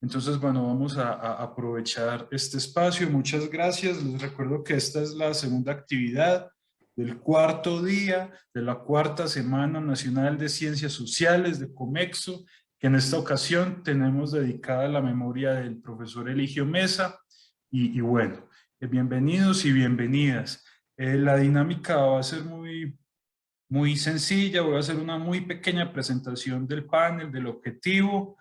Entonces, bueno, vamos a aprovechar este espacio. Muchas gracias. Les recuerdo que esta es la segunda actividad del cuarto día de la cuarta Semana Nacional de Ciencias Sociales de Comexo, que en esta ocasión tenemos dedicada a la memoria del profesor Eligio Mesa. Y bueno, bienvenidos y bienvenidas. La dinámica va a ser muy sencilla. Voy a hacer una muy pequeña presentación del panel, del objetivo.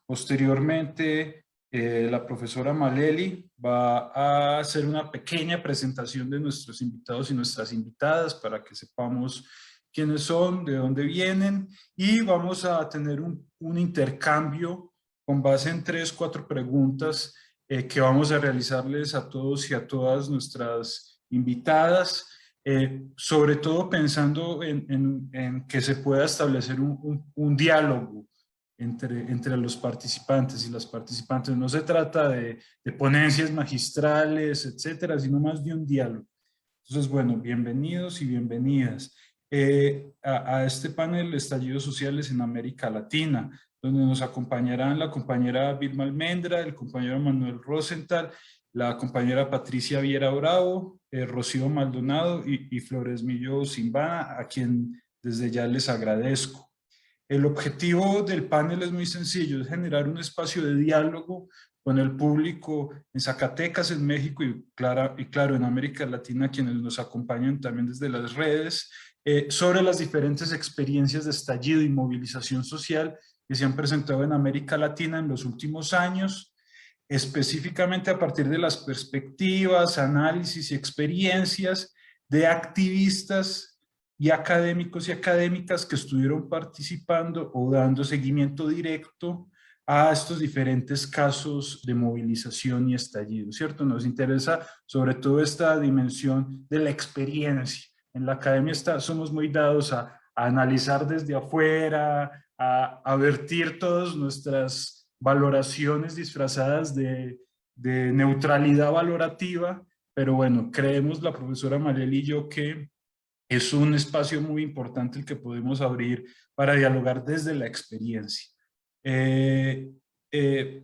Posteriormente, la profesora Maleli va a hacer una pequeña presentación de nuestros invitados y nuestras invitadas para que sepamos quiénes son, de dónde vienen, y vamos a tener un intercambio con base en 3, 4 preguntas que vamos a realizarles a todos y a todas nuestras invitadas. Sobre todo pensando en que se pueda establecer un diálogo entre los participantes y las participantes. No se trata de ponencias magistrales, etcétera, sino más de un diálogo. Entonces, bueno, bienvenidos y bienvenidas a este panel de Estallidos Sociales en América Latina, donde nos acompañarán la compañera Vilma Almendra, el compañero Manuel Rosenthal, la compañera Patricia Viera Bravo, Rocío Maldonado y Flores Millo Simbana, a quien desde ya les agradezco. El objetivo del panel es muy sencillo, es generar un espacio de diálogo con el público en Zacatecas, en México y claro, en América Latina, quienes nos acompañan también desde las redes, sobre las diferentes experiencias de estallido y movilización social que se han presentado en América Latina en los últimos años, específicamente a partir de las perspectivas, análisis y experiencias de activistas y académicos y académicas que estuvieron participando o dando seguimiento directo a estos diferentes casos de movilización y estallido, ¿cierto? Nos interesa sobre todo esta dimensión de la experiencia. En la academia somos muy dados a analizar desde afuera, a vertir todas nuestras valoraciones disfrazadas de neutralidad valorativa, pero bueno, creemos la profesora Maleli y yo que es un espacio muy importante el que podemos abrir para dialogar desde la experiencia. Eh,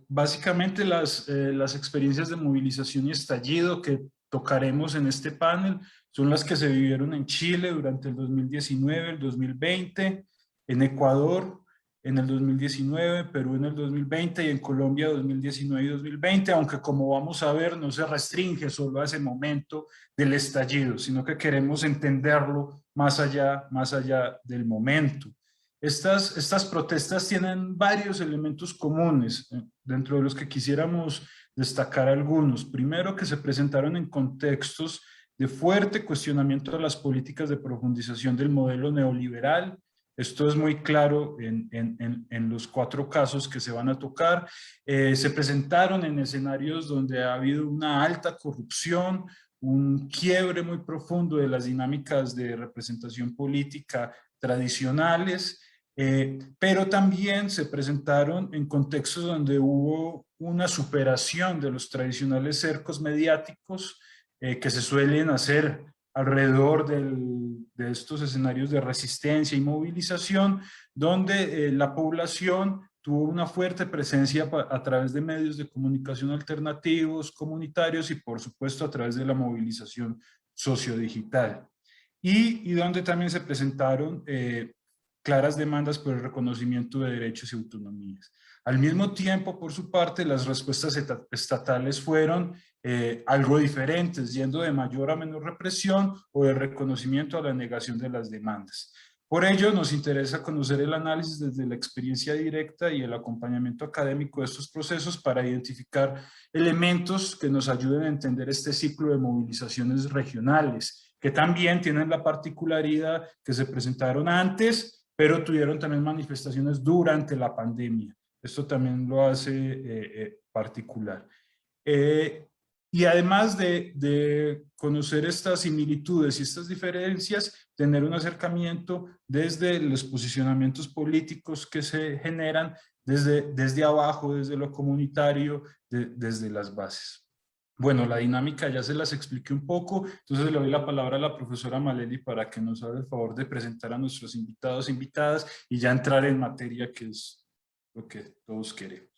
Básicamente las experiencias de movilización y estallido que tocaremos en este panel son las que se vivieron en Chile durante el 2019, el 2020, en Ecuador en el 2019, Perú en el 2020 y en Colombia 2019 y 2020, aunque como vamos a ver no se restringe solo a ese momento del estallido, sino que queremos entenderlo más allá del momento. Estas protestas tienen varios elementos comunes, dentro de los que quisiéramos destacar algunos. Primero, que se presentaron en contextos de fuerte cuestionamiento de las políticas de profundización del modelo neoliberal. Esto es muy claro en los 4 casos que se van a tocar. Se presentaron en escenarios donde ha habido una alta corrupción, un quiebre muy profundo de las dinámicas de representación política tradicionales, pero también se presentaron en contextos donde hubo una superación de los tradicionales cercos mediáticos que se suelen hacer alrededor de estos escenarios de resistencia y movilización, donde la población tuvo una fuerte presencia a través de medios de comunicación alternativos, comunitarios y por supuesto a través de la movilización sociodigital. Y donde también se presentaron claras demandas por el reconocimiento de derechos y autonomías. Al mismo tiempo, por su parte, las respuestas estatales fueron algo diferentes, yendo de mayor a menor represión o de reconocimiento a la negación de las demandas. Por ello, nos interesa conocer el análisis desde la experiencia directa y el acompañamiento académico de estos procesos para identificar elementos que nos ayuden a entender este ciclo de movilizaciones regionales, que también tienen la particularidad que se presentaron antes, pero tuvieron también manifestaciones durante la pandemia. Esto también lo hace particular. Eh, y además de conocer estas similitudes y estas diferencias, tener un acercamiento desde los posicionamientos políticos que se generan desde abajo, desde lo comunitario, desde las bases. Bueno, la dinámica ya se las expliqué un poco, entonces le doy la palabra a la profesora Maleli para que nos haga el favor de presentar a nuestros invitados e invitadas y ya entrar en materia, que es lo que todos queremos.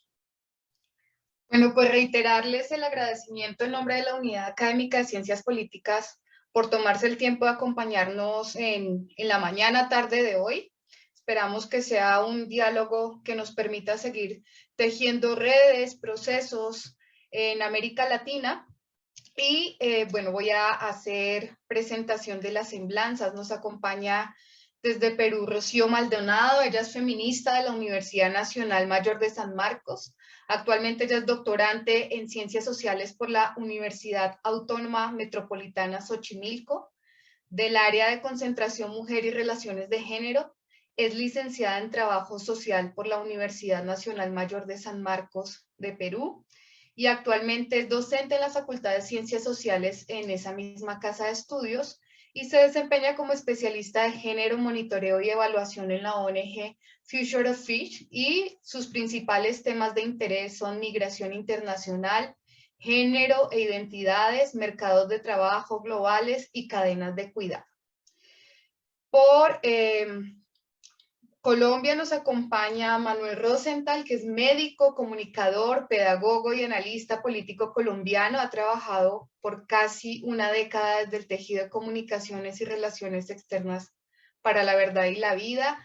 Bueno, pues reiterarles el agradecimiento en nombre de la Unidad Académica de Ciencias Políticas por tomarse el tiempo de acompañarnos en la mañana tarde de hoy. Esperamos que sea un diálogo que nos permita seguir tejiendo redes, procesos en América Latina. Y bueno, voy a hacer presentación de las semblanzas. Nos acompaña desde Perú Rocío Maldonado. Ella es feminista de la Universidad Nacional Mayor de San Marcos. Actualmente ella es doctorante en Ciencias Sociales por la Universidad Autónoma Metropolitana Xochimilco, del área de concentración Mujer y Relaciones de Género. Es licenciada en Trabajo Social por la Universidad Nacional Mayor de San Marcos de Perú y actualmente es docente en la Facultad de Ciencias Sociales en esa misma casa de estudios y se desempeña como especialista de género, monitoreo y evaluación en la ONG Future of Fish, y sus principales temas de interés son migración internacional, género e identidades, mercados de trabajo globales y cadenas de cuidado. Por Colombia nos acompaña Manuel Rosenthal, que es médico, comunicador, pedagogo y analista político colombiano. Ha trabajado por casi una década desde el tejido de comunicaciones y relaciones externas para la verdad y la vida,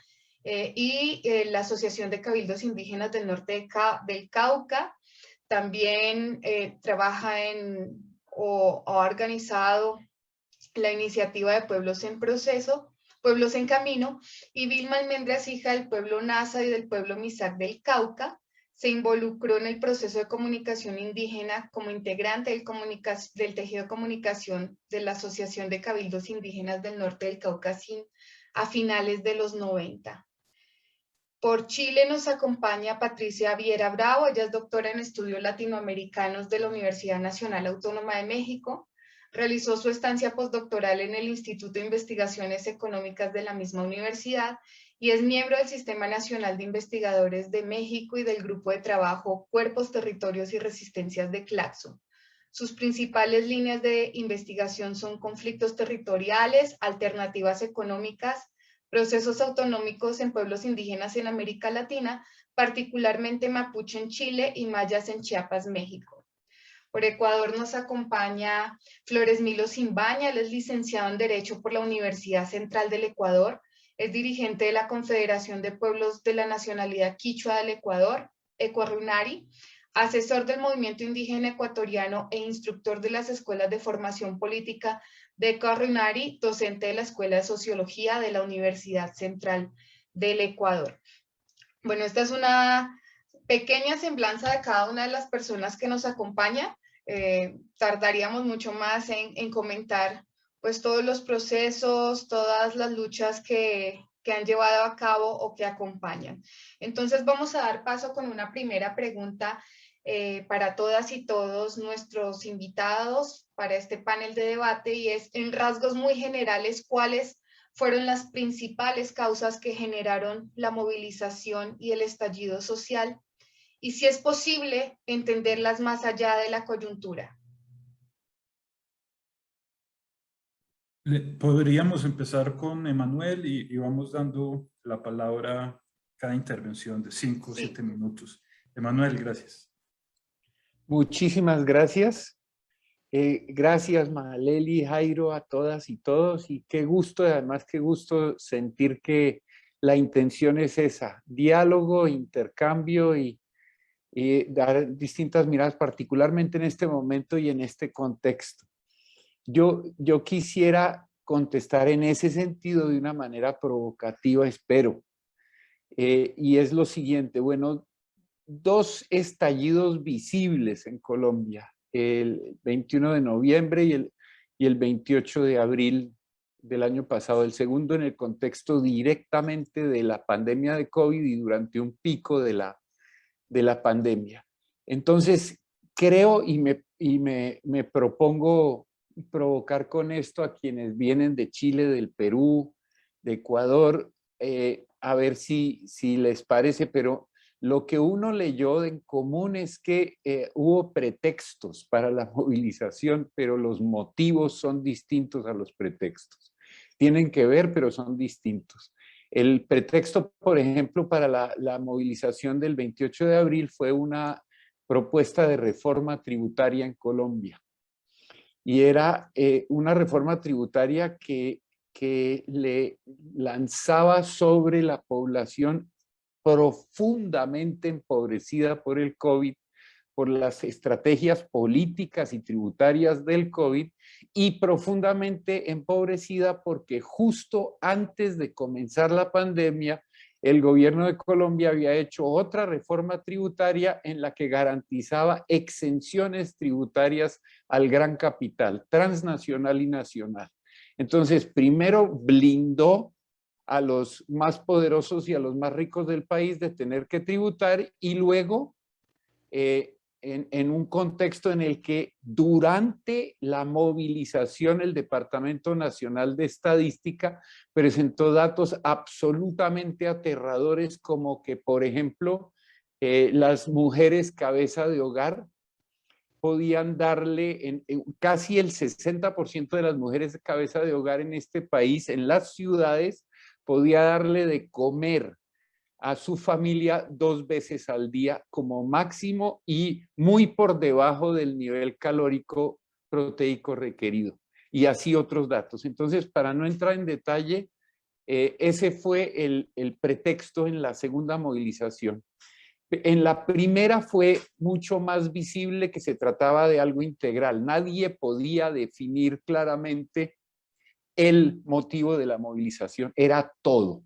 la Asociación de Cabildos Indígenas del Norte del Cauca. También trabaja o ha organizado la iniciativa de Pueblos en Proceso, Pueblos en Camino, y Vilma Almendras, hija del pueblo Nasa y del pueblo Misak del Cauca, se involucró en el proceso de comunicación indígena como integrante del tejido de comunicación de la Asociación de Cabildos Indígenas del Norte del Cauca a finales de los 90. Por Chile nos acompaña Patricia Viera Bravo. Ella es doctora en estudios latinoamericanos de la Universidad Nacional Autónoma de México. Realizó su estancia postdoctoral en el Instituto de Investigaciones Económicas de la misma universidad y es miembro del Sistema Nacional de Investigadores de México y del Grupo de Trabajo Cuerpos, Territorios y Resistencias de Claxo. Sus principales líneas de investigación son conflictos territoriales, alternativas económicas, procesos autonómicos en pueblos indígenas en América Latina, particularmente mapuche en Chile y mayas en Chiapas, México. Por Ecuador nos acompaña Flores Milo Simbaña. Él es licenciado en Derecho por la Universidad Central del Ecuador, es dirigente de la Confederación de Pueblos de la Nacionalidad Quichua del Ecuador, Ecuarunari, asesor del movimiento indígena ecuatoriano e instructor de las escuelas de formación política de Ecuarunari, docente de la Escuela de Sociología de la Universidad Central del Ecuador. Bueno, esta es una pequeña semblanza de cada una de las personas que nos acompaña. Tardaríamos mucho más en comentar pues todos los procesos, todas las luchas que han llevado a cabo o que acompañan. Entonces vamos a dar paso con una primera pregunta para todas y todos nuestros invitados para este panel de debate, y es, en rasgos muy generales, ¿cuáles fueron las principales causas que generaron la movilización y el estallido social? Y si es posible entenderlas más allá de la coyuntura. Podríamos empezar con Emanuel y vamos dando la palabra cada intervención de 5 o 7 minutos. Emanuel, gracias. Muchísimas gracias. Gracias, Maleli, Jairo, a todas y todos. Y qué gusto, además, qué gusto sentir que la intención es esa: diálogo, intercambio y dar distintas miradas, particularmente en este momento y en este contexto. Yo quisiera contestar en ese sentido de una manera provocativa, espero. Y es lo siguiente: bueno, dos estallidos visibles en Colombia, el 21 de noviembre y el 28 de abril del año pasado. El segundo en el contexto directamente de la pandemia de COVID y durante un pico de la pandemia. Entonces, creo y me propongo provocar con esto a quienes vienen de Chile, del Perú, de Ecuador, a ver si les parece, pero lo que uno leyó en común es que hubo pretextos para la movilización, pero los motivos son distintos a los pretextos. Tienen que ver, pero son distintos. El pretexto, por ejemplo, para la movilización del 28 de abril fue una propuesta de reforma tributaria en Colombia. Y era una reforma tributaria que le lanzaba sobre la población profundamente empobrecida por el COVID, por las estrategias políticas y tributarias del COVID, y profundamente empobrecida porque justo antes de comenzar la pandemia, el gobierno de Colombia había hecho otra reforma tributaria en la que garantizaba exenciones tributarias al gran capital, transnacional y nacional. Entonces, primero blindó a los más poderosos y a los más ricos del país de tener que tributar, y luego en un contexto en el que durante la movilización el Departamento Nacional de Estadística presentó datos absolutamente aterradores, como que, por ejemplo, las mujeres cabeza de hogar podían darle, casi el 60% de las mujeres cabeza de hogar en este país, en las ciudades, podía darle de comer a su familia 2 veces al día como máximo, y muy por debajo del nivel calórico proteico requerido. Y así otros datos. Entonces, para no entrar en detalle, ese fue el pretexto en la segunda movilización. En la primera fue mucho más visible que se trataba de algo integral. Nadie podía definir claramente el motivo de la movilización. Era todo.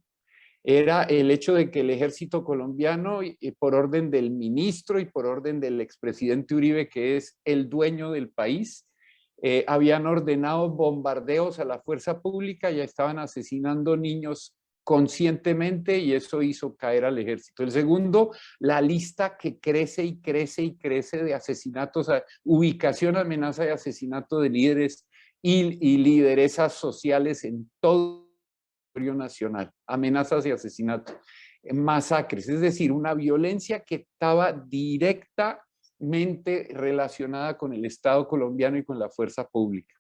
Era el hecho de que el ejército colombiano, por orden del ministro y por orden del expresidente Uribe, que es el dueño del país, habían ordenado bombardeos a la fuerza pública, ya estaban asesinando niños conscientemente, y eso hizo caer al ejército. El segundo, la lista que crece y crece y crece de asesinatos, ubicación, amenaza de asesinato de líderes y lideresas sociales en todo nacional, amenazas y asesinatos, masacres, es decir, una violencia que estaba directamente relacionada con el Estado colombiano y con la fuerza pública.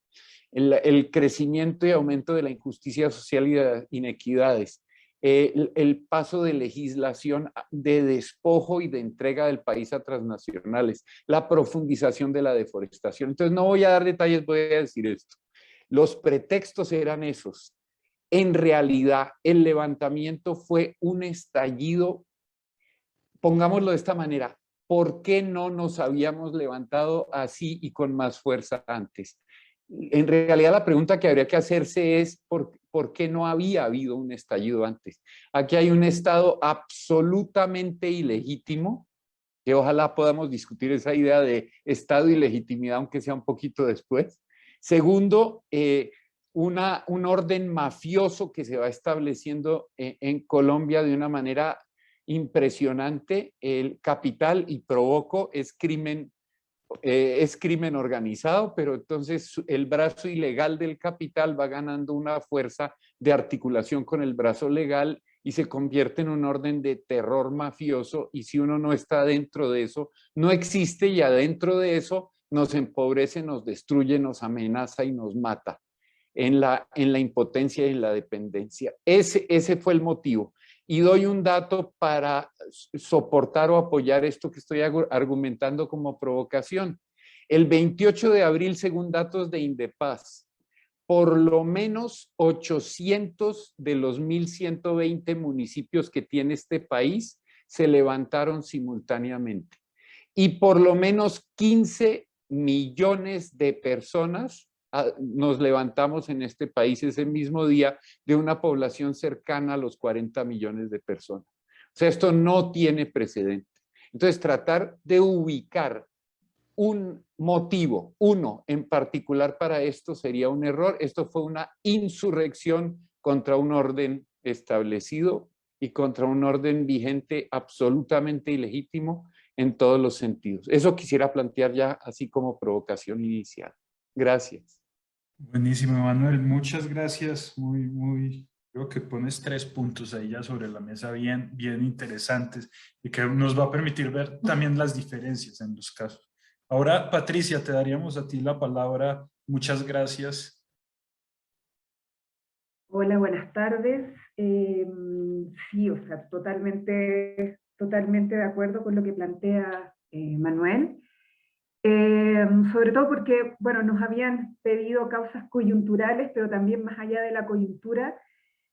El crecimiento y aumento de la injusticia social y de las inequidades, el paso de legislación de despojo y de entrega del país a transnacionales, la profundización de la deforestación. Entonces no voy a dar detalles, voy a decir esto. Los pretextos eran esos. En realidad, el levantamiento fue un estallido, pongámoslo de esta manera, ¿por qué no nos habíamos levantado así y con más fuerza antes? En realidad, la pregunta que habría que hacerse es ¿por qué no había habido un estallido antes? Aquí hay un Estado absolutamente ilegítimo, que ojalá podamos discutir esa idea de Estado y legitimidad, aunque sea un poquito después. Segundo, un orden mafioso que se va estableciendo en Colombia de una manera impresionante. El capital, y provoco, es crimen organizado, pero entonces el brazo ilegal del capital va ganando una fuerza de articulación con el brazo legal y se convierte en un orden de terror mafioso, y si uno no está dentro de eso, no existe, y adentro de eso nos empobrece, nos destruye, nos amenaza y nos mata en la impotencia y en la dependencia. Ese fue el motivo. Y doy un dato para soportar o apoyar esto que estoy argumentando como provocación. El 28 de abril, según datos de Indepaz, por lo menos 800 de los 1.120 municipios que tiene este país se levantaron simultáneamente. Y por lo menos 15 millones de personas nos levantamos en este país ese mismo día, de una población cercana a los 40 millones de personas. O sea, esto no tiene precedente. Entonces, tratar de ubicar un motivo, uno en particular para esto, sería un error. Esto fue una insurrección contra un orden establecido y contra un orden vigente absolutamente ilegítimo en todos los sentidos. Eso quisiera plantear ya así como provocación inicial. Gracias. Buenísimo, Manuel. Muchas gracias. Creo que pones 3 puntos ahí ya sobre la mesa bien, bien interesantes, y que nos va a permitir ver también las diferencias en los casos. Ahora, Patricia, te daríamos a ti la palabra. Muchas gracias. Hola, buenas tardes. Sí, o sea, totalmente de acuerdo con lo que plantea Manuel. Sobre todo porque, bueno, nos habían pedido causas coyunturales, pero también más allá de la coyuntura.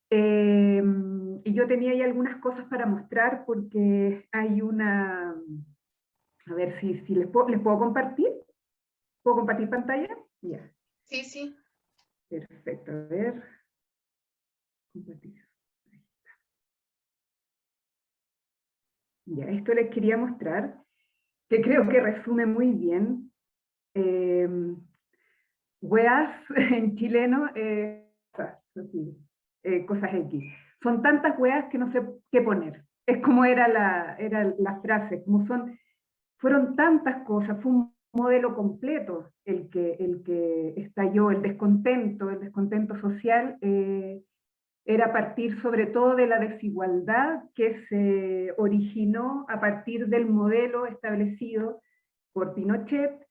Y yo tenía ahí algunas cosas para mostrar porque hay una... A ver si les puedo compartir. ¿Puedo compartir pantalla? Ya. Sí, sí. Perfecto. A ver. Compartir. Ya, esto les quería mostrar, que creo que resume muy bien. Weas en chileno, cosas X. Son tantas weas que no sé qué poner. Es como era la frase, como fueron tantas cosas, fue un modelo completo el que estalló, el descontento social, era a partir sobre todo de la desigualdad que se originó a partir del modelo establecido por Pinochet,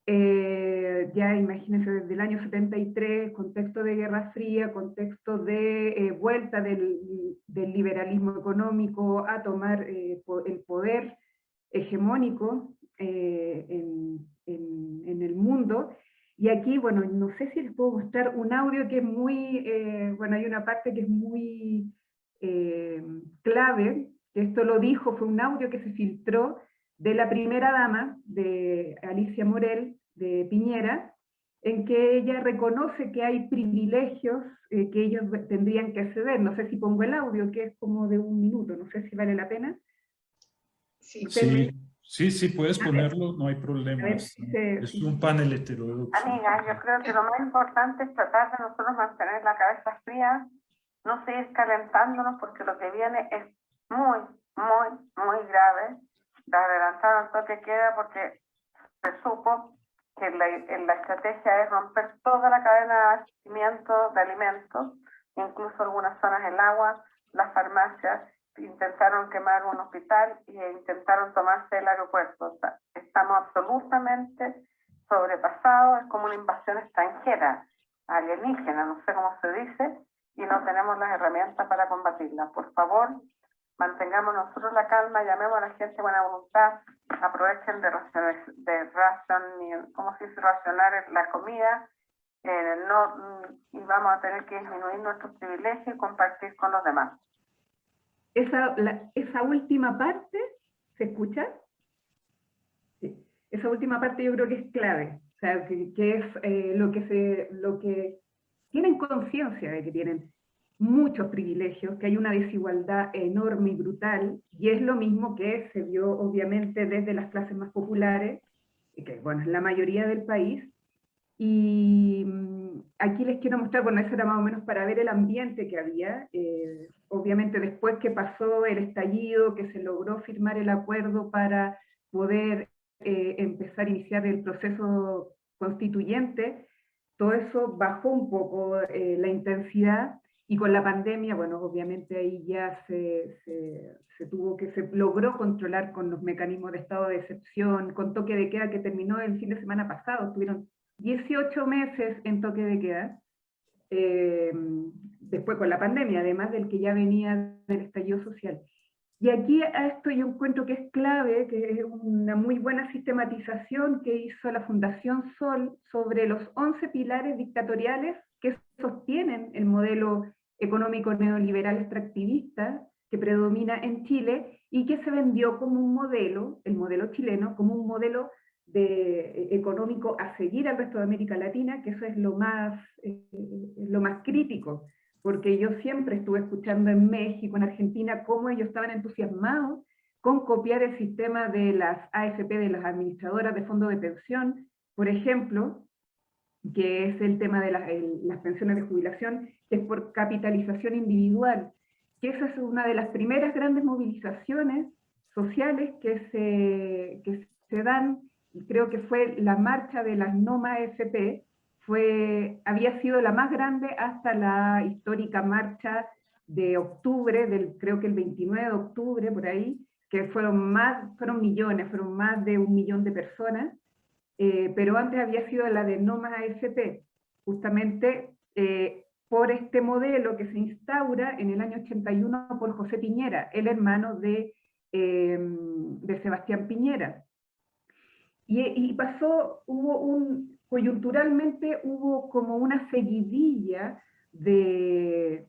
ya imagínense desde el año 73, contexto de Guerra Fría, contexto de vuelta del liberalismo económico a tomar el poder hegemónico en el mundo. Y aquí, bueno, no sé si les puedo mostrar un audio que es muy, bueno, hay una parte que es muy clave, que esto lo dijo, fue un audio que se filtró de la primera dama, de Alicia Morel, de Piñera, en que ella reconoce que hay privilegios que ellos tendrían que ceder. No sé si pongo el audio, que es como de 1 minuto, no sé si vale la pena. Sí. Sí, puedes A ver, ponerlo, no hay a problema. ver si se... Es un panel heterodoxo. Amiga, yo creo que lo más importante es tratar de nosotros mantener la cabeza fría, no seguir calentándonos porque lo que viene es muy, muy, muy grave. De adelantar el toque queda porque se supo que la estrategia es romper toda la cadena de abastecimiento de alimentos, incluso algunas zonas del agua, las farmacias, intentaron quemar un hospital e intentaron tomarse el aeropuerto. O sea, estamos absolutamente sobrepasados, es como una invasión extranjera, alienígena, no sé cómo se dice, y no tenemos las herramientas para combatirla. Por favor, mantengamos nosotros la calma, llamemos a la gente de buena voluntad, aprovechen ¿cómo se dice? Racionar la comida, y vamos a tener que disminuir nuestros privilegios y compartir con los demás. Esa última parte, ¿se escucha? Sí. Esa última parte yo creo que es clave, o sea, que es lo que tienen conciencia de que tienen muchos privilegios, que hay una desigualdad enorme y brutal, y es lo mismo que se vio obviamente desde las clases más populares, que bueno, es la mayoría del país, y aquí les quiero mostrar, bueno, eso era más o menos para ver el ambiente que había, obviamente después que pasó el estallido, que se logró firmar el acuerdo para poder empezar a iniciar el proceso constituyente, todo eso bajó un poco la intensidad, y con la pandemia, bueno, obviamente ahí ya se logró controlar con los mecanismos de estado de excepción, con toque de queda que terminó el fin de semana pasado, tuvieron 18 meses en toque de queda, después con la pandemia, además del que ya venía del estallido social. Y aquí a esto yo encuentro que es clave, que es una muy buena sistematización que hizo la Fundación Sol sobre los 11 pilares dictatoriales que sostienen el modelo económico neoliberal extractivista que predomina en Chile y que se vendió como un modelo, el modelo chileno, como un modelo económico a seguir al resto de América Latina, que eso es lo más crítico, porque yo siempre estuve escuchando en México, en Argentina, cómo ellos estaban entusiasmados con copiar el sistema de las AFP, de las administradoras de fondos de pensión, por ejemplo, que es el tema de las pensiones de jubilación, que es por capitalización individual, que esa es una de las primeras grandes movilizaciones sociales que se dan, creo que fue la marcha de las NOMA AFP, había sido la más grande hasta la histórica marcha de octubre, creo que el 29 de octubre, por ahí, que fueron millones, fueron más de 1 millón de personas, pero antes había sido la de no más AFP, justamente por este modelo que se instaura en el año 81 por José Piñera, el hermano de Sebastián Piñera. Y pasó, coyunturalmente hubo como una seguidilla de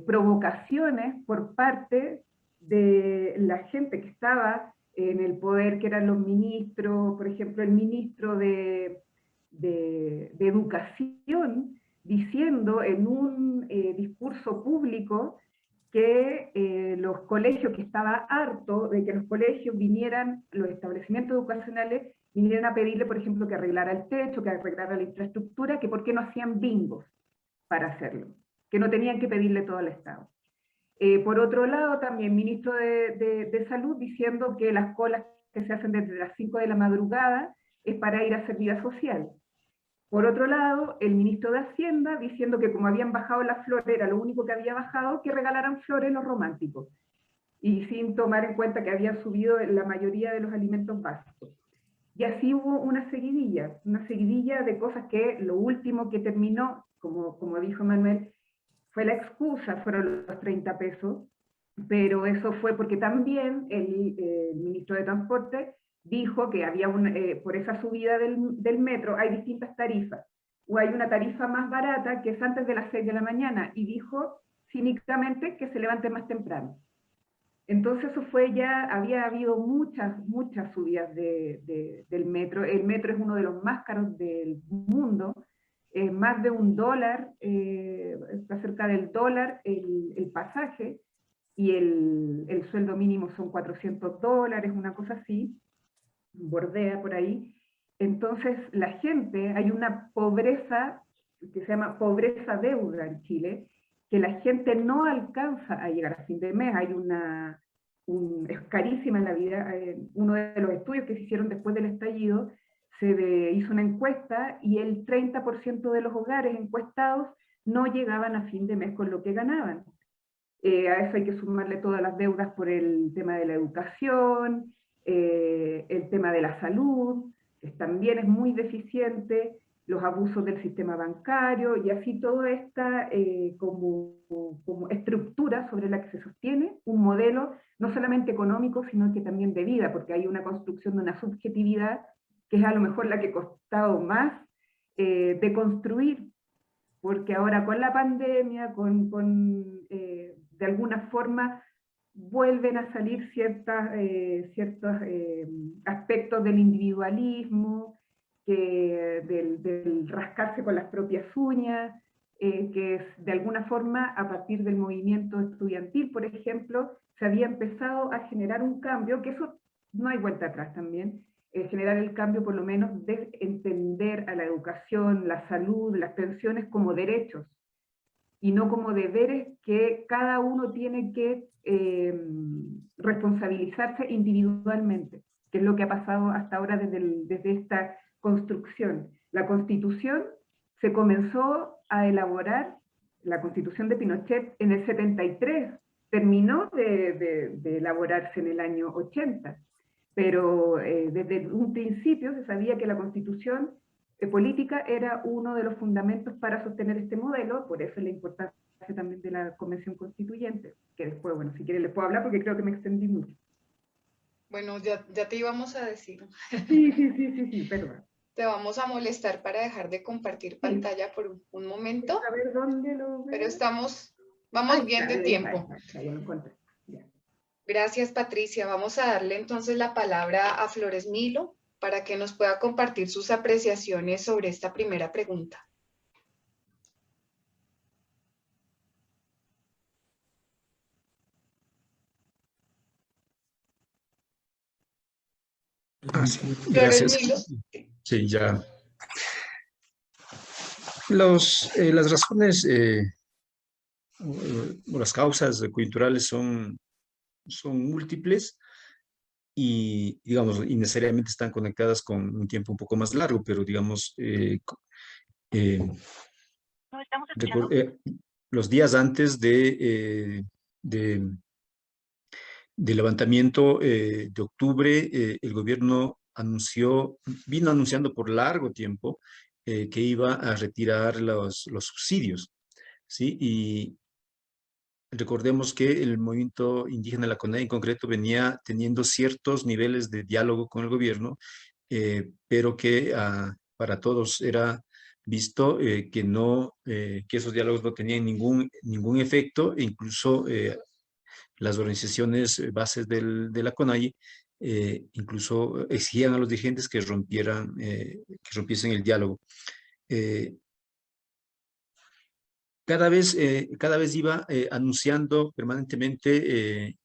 provocaciones por parte de la gente que estaba en el poder, que eran los ministros, por ejemplo, el ministro de Educación, diciendo en un discurso público que los colegios, que estaba harto de que los colegios vinieran, los establecimientos educacionales, vinieran a pedirle, por ejemplo, que arreglara el techo, que arreglara la infraestructura, que por qué no hacían bingos para hacerlo, que no tenían que pedirle todo al Estado. Por otro lado, también ministro de Salud diciendo que las colas que se hacen desde las 5 de la madrugada es para ir a hacer vida social. Por otro lado, el ministro de Hacienda diciendo que como habían bajado las flores, era lo único que había bajado, que regalaran flores los románticos, y sin tomar en cuenta que habían subido la mayoría de los alimentos básicos. Y así hubo una seguidilla de cosas que lo último que terminó, como dijo Manuel, fue la excusa, fueron los 30 pesos, pero eso fue porque también el ministro de Transporte dijo que había por esa subida del metro hay distintas tarifas, o hay una tarifa más barata que es antes de las 6 de la mañana, y dijo cínicamente que se levante más temprano. Entonces eso fue ya, había habido muchas subidas del metro. El metro es uno de los más caros del mundo, más de $1, está cerca del dólar el pasaje, y el sueldo mínimo son $400, una cosa así, bordea por ahí. Entonces la gente, hay una pobreza que se llama pobreza deuda en Chile, que la gente no alcanza a llegar a fin de mes. Es carísima en la vida. Uno de los estudios que se hicieron después del estallido, hizo una encuesta y el 30% de los hogares encuestados no llegaban a fin de mes con lo que ganaban. A eso hay que sumarle todas las deudas por el tema de la educación, el tema de la salud, que también es muy deficiente, los abusos del sistema bancario, y así toda esta como estructura sobre la que se sostiene un modelo no solamente económico, sino que también de vida, porque hay una construcción de una subjetividad que es a lo mejor la que ha costado más de construir, porque ahora con la pandemia, de alguna forma, vuelven a salir ciertos aspectos del individualismo, del rascarse con las propias uñas, que es, de alguna forma, a partir del movimiento estudiantil, por ejemplo, se había empezado a generar un cambio, que eso no hay vuelta atrás también, generar el cambio por lo menos de entender a la educación, la salud, las pensiones como derechos, y no como deberes que cada uno tiene que responsabilizarse individualmente, que es lo que ha pasado hasta ahora desde esta construcción. La Constitución se comenzó a elaborar, la Constitución de Pinochet, en el 73, terminó de elaborarse en el año 80, pero desde un principio se sabía que la Constitución política era uno de los fundamentos para sostener este modelo, por eso la importancia también de la Convención Constituyente, que después, bueno, si quieren les puedo hablar porque creo que me extendí mucho. Bueno, ya te íbamos a decir. Sí, perdón. Te vamos a molestar para dejar de compartir pantalla por un momento, A ver dónde lo veo. pero vamos bien de tiempo. Ya lo encontré. Ya. Gracias, Patricia. Vamos a darle entonces la palabra a Flores Milo para que nos pueda compartir sus apreciaciones sobre esta primera pregunta. Sí, Flores gracias. Milo. Sí, ya. Las razones o las causas coyunturales son múltiples y, digamos, y necesariamente están conectadas con un tiempo un poco más largo, pero, digamos, los días antes del levantamiento de octubre, el gobierno vino anunciando por largo tiempo que iba a retirar los subsidios, ¿sí? Y recordemos que el movimiento indígena de la CONAIE en concreto venía teniendo ciertos niveles de diálogo con el gobierno pero que para todos era visto que que esos diálogos no tenían ningún efecto, e incluso las organizaciones bases de la CONAIE incluso exigían a los dirigentes que rompiesen el diálogo. Cada vez iba anunciando permanentemente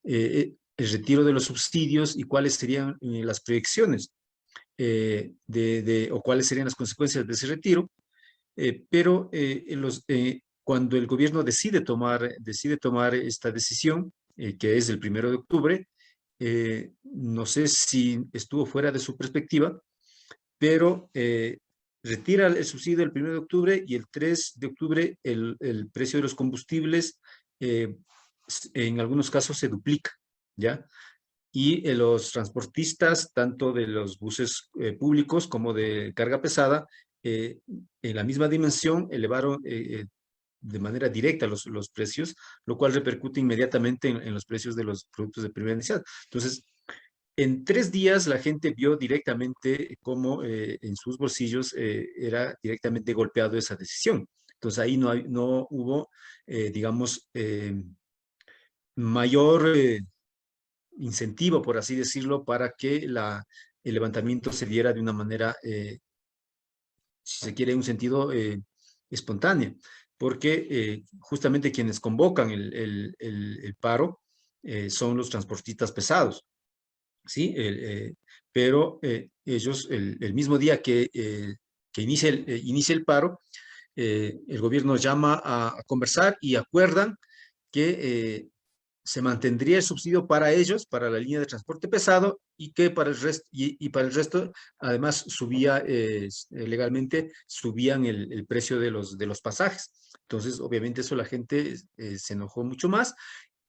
el retiro de los subsidios y cuáles serían las proyecciones o cuáles serían las consecuencias de ese retiro, pero cuando el gobierno decide tomar esta decisión, que es el 1 de octubre, no sé si estuvo fuera de su perspectiva, pero retira el subsidio el 1 de octubre y el 3 de octubre el precio de los combustibles en algunos casos se duplica, ¿ya? Y los transportistas, tanto de los buses públicos como de carga pesada, en la misma dimensión elevaron de manera directa los precios, lo cual repercute inmediatamente en los precios de los productos de primera necesidad. Entonces, en 3 días la gente vio directamente cómo en sus bolsillos era directamente golpeado esa decisión. Entonces ahí no hubo, digamos, mayor incentivo, por así decirlo, para que el levantamiento se diera de una manera, si se quiere, en un sentido espontáneo, porque justamente quienes convocan el paro son los transportistas pesados, ¿sí? Pero ellos, el mismo día que inicia el paro, el gobierno llama a conversar y acuerdan que se mantendría el subsidio para ellos, para la línea de transporte pesado, y que para el resto, y para el resto, además, legalmente subían el precio de los pasajes. Entonces, obviamente, eso la gente se enojó mucho más.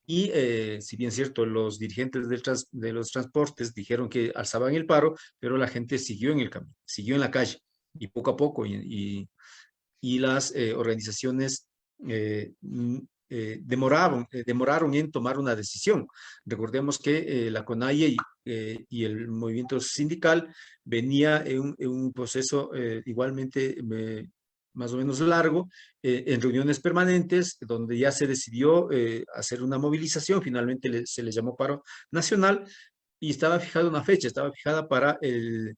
Y si bien es cierto, los dirigentes de los transportes dijeron que alzaban el paro, pero la gente siguió en el camino, siguió en la calle, y poco a poco, y las organizaciones demoraron en tomar una decisión. Recordemos que la CONAIE y el movimiento sindical venía en un proceso igualmente más o menos largo, en reuniones permanentes, donde ya se decidió hacer una movilización. Finalmente se le llamó paro nacional, y estaba fijada una fecha, estaba fijada para el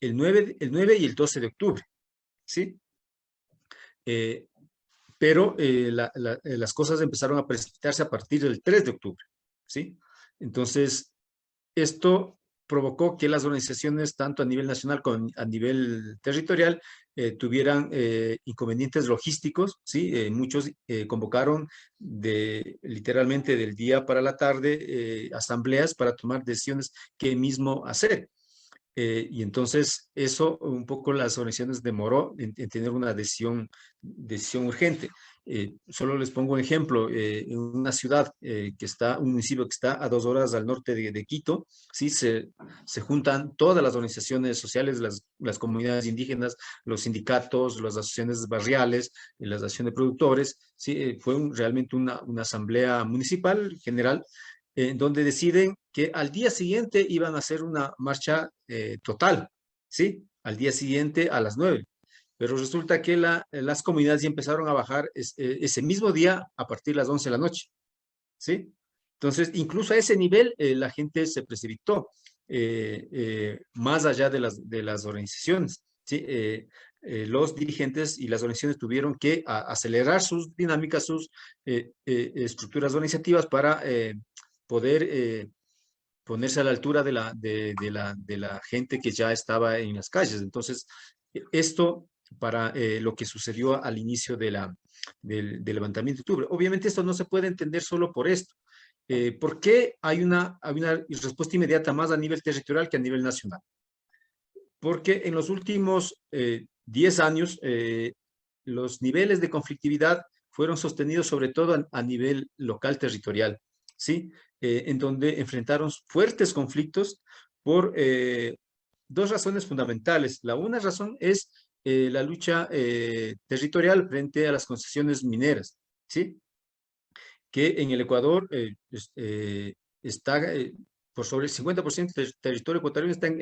9 y el 12 de octubre, ¿sí? Pero las cosas empezaron a precipitarse a partir del 3 de octubre, ¿sí? Entonces, esto provocó que las organizaciones, tanto a nivel nacional como a nivel territorial, tuvieran inconvenientes logísticos, ¿sí? Muchos convocaron literalmente del día para la tarde asambleas para tomar decisiones qué mismo hacer. Y entonces eso un poco las organizaciones demoró en tener una decisión urgente. Solo les pongo un ejemplo, en una ciudad un municipio que está a 2 horas al norte de Quito, ¿sí? Se juntan todas las organizaciones sociales, las comunidades indígenas, los sindicatos, las asociaciones barriales, las asociaciones de productores, ¿sí? Fue realmente una asamblea municipal general, donde deciden que al día siguiente iban a hacer una marcha total, ¿sí? Al día siguiente a las 9. Pero resulta que las comunidades ya empezaron a bajar ese mismo día a partir de las 11 de la noche, ¿sí? Entonces, incluso a ese nivel la gente se precipitó, más allá de las organizaciones, ¿sí? Los dirigentes y las organizaciones tuvieron que acelerar sus dinámicas, sus estructuras organizativas para poder ponerse a la altura de la gente que ya estaba en las calles. Entonces, esto para lo que sucedió al inicio del levantamiento de octubre. Obviamente esto no se puede entender solo por esto. ¿Por qué hay una respuesta inmediata más a nivel territorial que a nivel nacional? Porque en los últimos 10 años los niveles de conflictividad fueron sostenidos sobre todo a nivel local territorial, ¿sí? En donde enfrentaron fuertes conflictos por 2 razones fundamentales. La una razón es la lucha territorial frente a las concesiones mineras, ¿sí? Que en el Ecuador está por sobre el 50% del territorio ecuatoriano están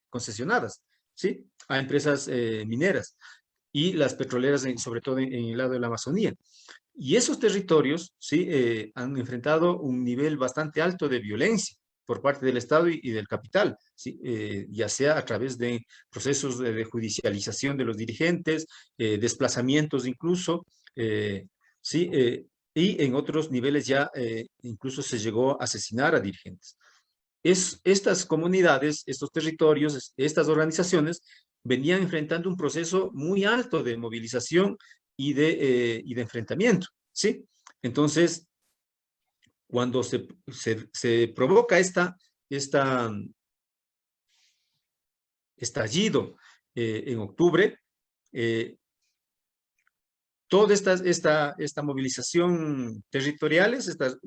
concesionadas, ¿sí? A empresas mineras y las petroleras, sobre todo en el lado de la Amazonía. Y esos territorios, ¿sí? Han enfrentado un nivel bastante alto de violencia por parte del Estado y del capital, ¿sí? Ya sea a través de procesos de judicialización de los dirigentes, desplazamientos incluso, ¿sí? Y en otros niveles ya incluso se llegó a asesinar a dirigentes. Estas comunidades, estos territorios, estas organizaciones venían enfrentando un proceso muy alto de movilización y de enfrentamiento, ¿sí? Entonces, cuando se provoca estallido en octubre, toda esta movilización territoriales, estas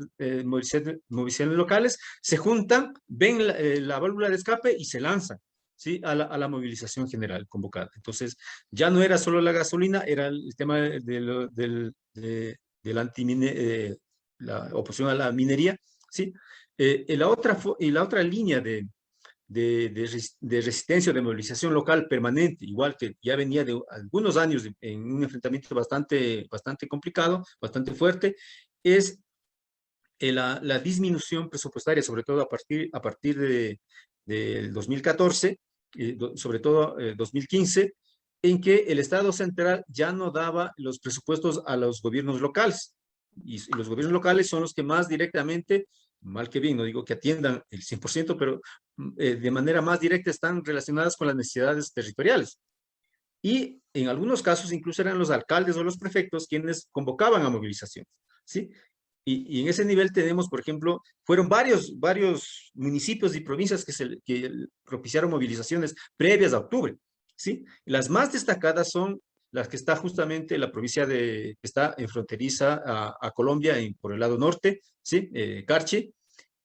movilizaciones locales, se juntan, ven la válvula de escape y se lanzan, ¿sí? a la movilización general convocada. Entonces, ya no era solo la gasolina, era el tema de la oposición a la minería, ¿sí? Y la otra línea de resistencia o de movilización local permanente, igual que ya venía de algunos años en un enfrentamiento bastante complicado, bastante fuerte, es la disminución presupuestaria, sobre todo a partir del 2014, sobre todo 2015, en que el Estado central ya no daba los presupuestos a los gobiernos locales. Y los gobiernos locales son los que más directamente, mal que bien, no digo que atiendan el 100%, pero de manera más directa están relacionadas con las necesidades territoriales. Y en algunos casos incluso eran los alcaldes o los prefectos quienes convocaban a movilizaciones, ¿sí? Y en ese nivel tenemos, por ejemplo, fueron varios municipios y provincias que propiciaron movilizaciones previas a octubre, ¿sí? Las más destacadas son las que está justamente la provincia que está en fronteriza a Colombia por el lado norte, ¿sí? Carchi,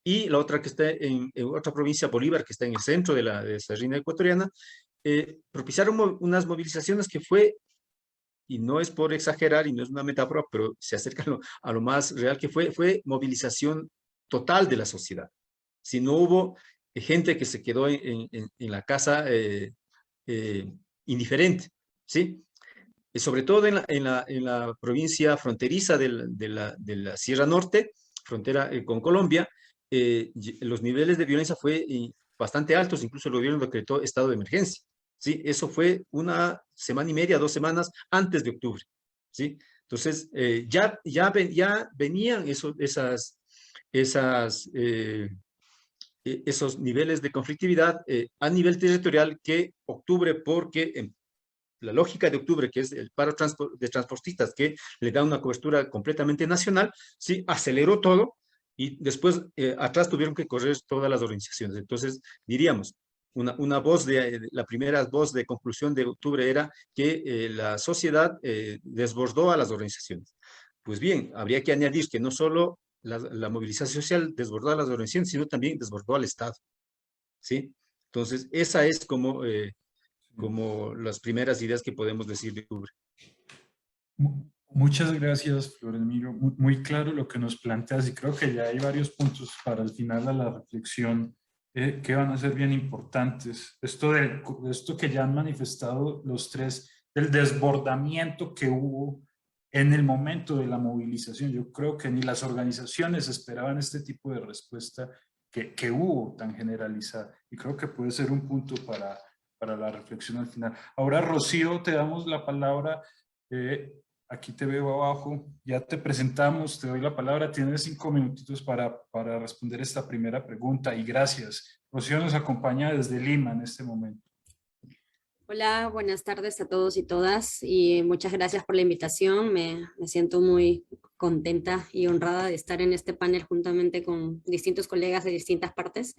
y la otra que está en otra provincia, Bolívar, que está en el centro de esa región ecuatoriana, propiciaron unas movilizaciones que fue, y no es por exagerar y no es una metáfora, pero se acerca a lo más real que fue movilización total de la sociedad. Si no hubo gente que se quedó en la casa indiferente, ¿sí? Sobre todo en la provincia fronteriza de la Sierra Norte, frontera con Colombia, los niveles de violencia fue bastante altos, incluso el gobierno decretó estado de emergencia, ¿sí? Eso fue una semana y media, 2 semanas antes de octubre, ¿sí? Entonces, ya venían esos niveles de conflictividad a nivel territorial que octubre, porque la lógica de octubre, que es el paro de transportistas, que le da una cobertura completamente nacional, sí, aceleró todo y después atrás tuvieron que correr todas las organizaciones. Entonces, diríamos, la primera voz de conclusión de octubre era que la sociedad desbordó a las organizaciones. Pues bien, habría que añadir que no solo la movilización social desbordó a las organizaciones, sino también desbordó al Estado, ¿sí? Entonces, esa es como las primeras ideas que podemos decir de octubre. Muchas gracias, Floremiro. Muy claro lo que nos planteas y creo que ya hay varios puntos para el final a la reflexión que van a ser bien importantes. Esto que ya han manifestado los tres, del desbordamiento que hubo en el momento de la movilización. Yo creo que ni las organizaciones esperaban este tipo de respuesta que hubo tan generalizada y creo que puede ser un punto para la reflexión al final. Ahora, Rocío, te damos la palabra. Aquí te veo abajo, ya te presentamos, te doy la palabra, tienes 5 minutitos para responder esta primera pregunta y gracias. Rocío nos acompaña desde Lima en este momento. Hola, buenas tardes a todos y todas y muchas gracias por la invitación. Me siento muy contenta y honrada de estar en este panel juntamente con distintos colegas de distintas partes.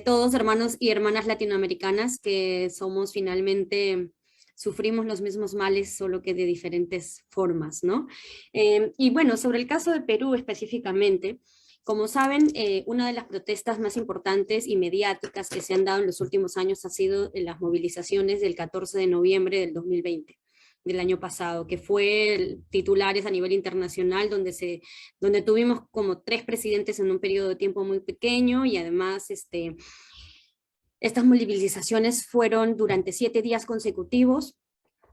Todos hermanos y hermanas latinoamericanas que somos finalmente, sufrimos los mismos males, solo que de diferentes formas, ¿no? Y bueno, sobre el caso de Perú específicamente, como saben, una de las protestas más importantes y mediáticas que se han dado en los últimos años ha sido las movilizaciones del 14 de noviembre del 2020. del año pasado, que fue titulares a nivel internacional, donde tuvimos como 3 presidentes en un periodo de tiempo muy pequeño, y además estas movilizaciones fueron durante 7 días consecutivos,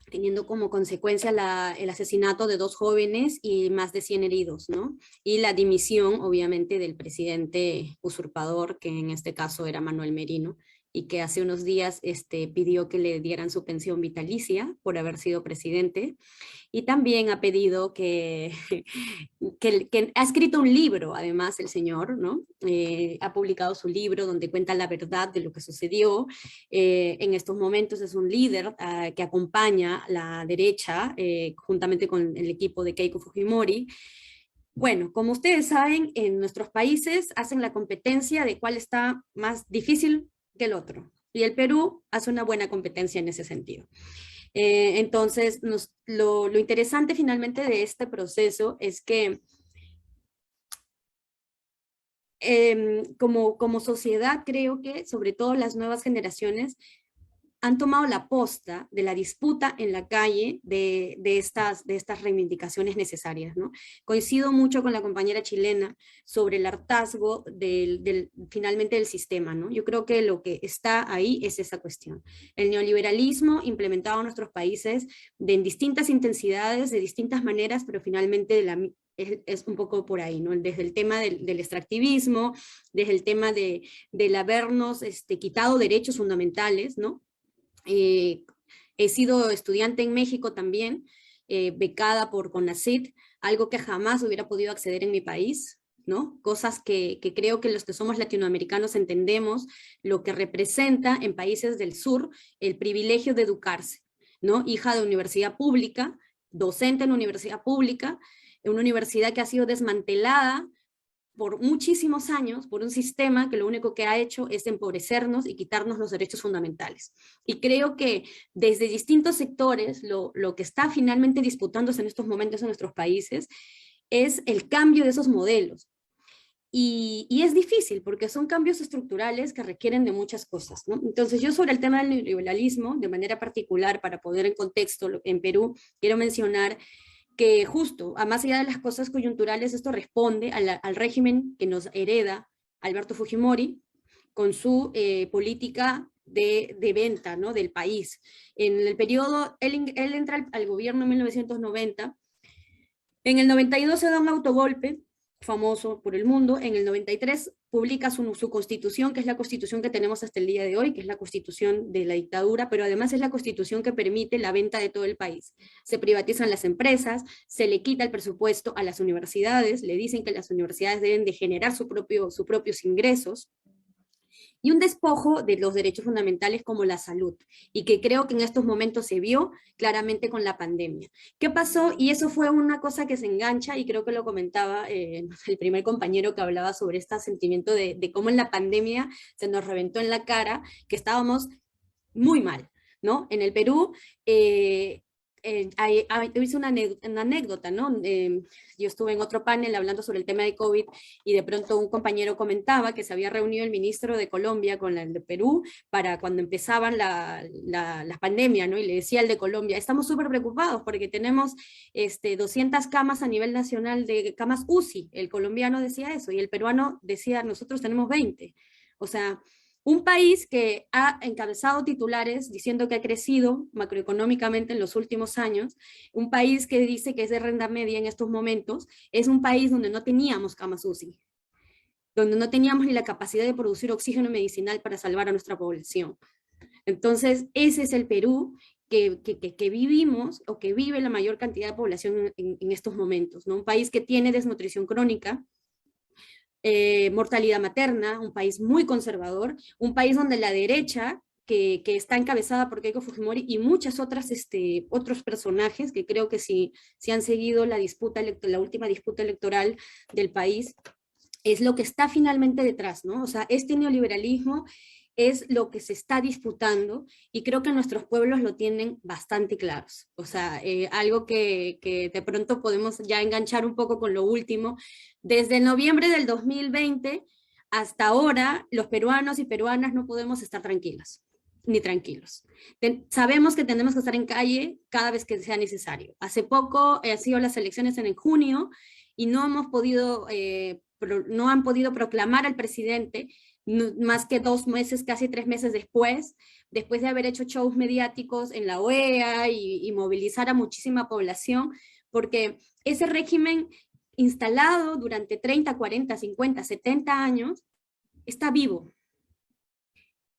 teniendo como consecuencia el asesinato de 2 jóvenes y más de 100 heridos, ¿no? Y la dimisión, obviamente, del presidente usurpador, que en este caso era Manuel Merino, y que hace unos días pidió que le dieran su pensión vitalicia por haber sido presidente, y también ha pedido que ha escrito un libro, además, el señor, ¿no? Ha publicado su libro donde cuenta la verdad de lo que sucedió. En estos momentos es un líder que acompaña a la derecha juntamente con el equipo de Keiko Fujimori. Bueno, como ustedes saben, en nuestros países hacen la competencia de cuál está más difícil que el otro. Y el Perú hace una buena competencia en ese sentido. Entonces, lo interesante finalmente de este proceso es que como sociedad creo que sobre todo las nuevas generaciones han tomado la posta de la disputa en la calle de estas reivindicaciones necesarias, ¿no? Coincido mucho con la compañera chilena sobre el hartazgo finalmente del sistema, ¿no? Yo creo que lo que está ahí es esa cuestión. El neoliberalismo implementado en nuestros países en distintas intensidades, de distintas maneras, pero finalmente es un poco por ahí, ¿no? Desde el tema del extractivismo, desde el tema del habernos quitado derechos fundamentales, ¿no? He sido estudiante en México también, becada por CONACYT, algo que jamás hubiera podido acceder en mi país, ¿no? Cosas que creo que los que somos latinoamericanos entendemos lo que representa en países del sur el privilegio de educarse, ¿no? Hija de universidad pública, docente en universidad pública, en una universidad que ha sido desmantelada por muchísimos años por un sistema que lo único que ha hecho es empobrecernos y quitarnos los derechos fundamentales. Y creo que desde distintos sectores lo que está finalmente disputándose en estos momentos en nuestros países es el cambio de esos modelos. Y es difícil porque son cambios estructurales que requieren de muchas cosas, ¿no? Entonces yo sobre el tema del neoliberalismo, de manera particular, para poner en contexto en Perú, quiero mencionar que justo, a más allá de las cosas coyunturales, esto responde al régimen que nos hereda Alberto Fujimori con su política de venta, ¿no? Del país. En el periodo, él entra al gobierno en 1990, en el 92 se da un autogolpe, famoso por el mundo, en el 93 publica su constitución, que es la constitución que tenemos hasta el día de hoy, que es la constitución de la dictadura, pero además es la constitución que permite la venta de todo el país. Se privatizan las empresas, se le quita el presupuesto a las universidades, le dicen que las universidades deben de generar sus propios ingresos, y un despojo de los derechos fundamentales como la salud, y que creo que en estos momentos se vio claramente con la pandemia. ¿Qué pasó? Y eso fue una cosa que se engancha, y creo que lo comentaba el primer compañero que hablaba sobre este sentimiento de cómo en la pandemia se nos reventó en la cara que estábamos muy mal, ¿no? En el Perú, hice una anécdota, ¿no? Yo estuve en otro panel hablando sobre el tema de COVID y de pronto un compañero comentaba que se había reunido el ministro de Colombia con el de Perú para cuando empezaban la pandemia, ¿no? Y le decía al de Colombia, estamos súper preocupados porque tenemos 200 camas a nivel nacional de camas UCI. El colombiano decía eso y el peruano decía, nosotros tenemos 20. O sea, un país que ha encabezado titulares diciendo que ha crecido macroeconómicamente en los últimos años, un país que dice que es de renta media en estos momentos, es un país donde no teníamos camas UCI, donde no teníamos ni la capacidad de producir oxígeno medicinal para salvar a nuestra población. Entonces, ese es el Perú que vivimos, o que vive la mayor cantidad de población en estos momentos, ¿no? Un país que tiene desnutrición crónica, mortalidad materna, un país muy conservador, un país donde la derecha, que está encabezada por Keiko Fujimori y muchas otras, otros personajes que creo que si han seguido la última disputa electoral del país, es lo que está finalmente detrás, ¿no? O sea, este neoliberalismo es lo que se está disputando y creo que nuestros pueblos lo tienen bastante claros. O sea, algo que de pronto podemos ya enganchar un poco con lo último. Desde noviembre del 2020 hasta ahora, los peruanos y peruanas no podemos estar tranquilas. ni tranquilos. Sabemos que tenemos que estar en calle cada vez que sea necesario. Hace poco han sido las elecciones en junio y no han podido proclamar al presidente más que 2 meses, casi 3 meses después de haber hecho shows mediáticos en la OEA y movilizar a muchísima población, porque ese régimen instalado durante 30, 40, 50, 70 años está vivo.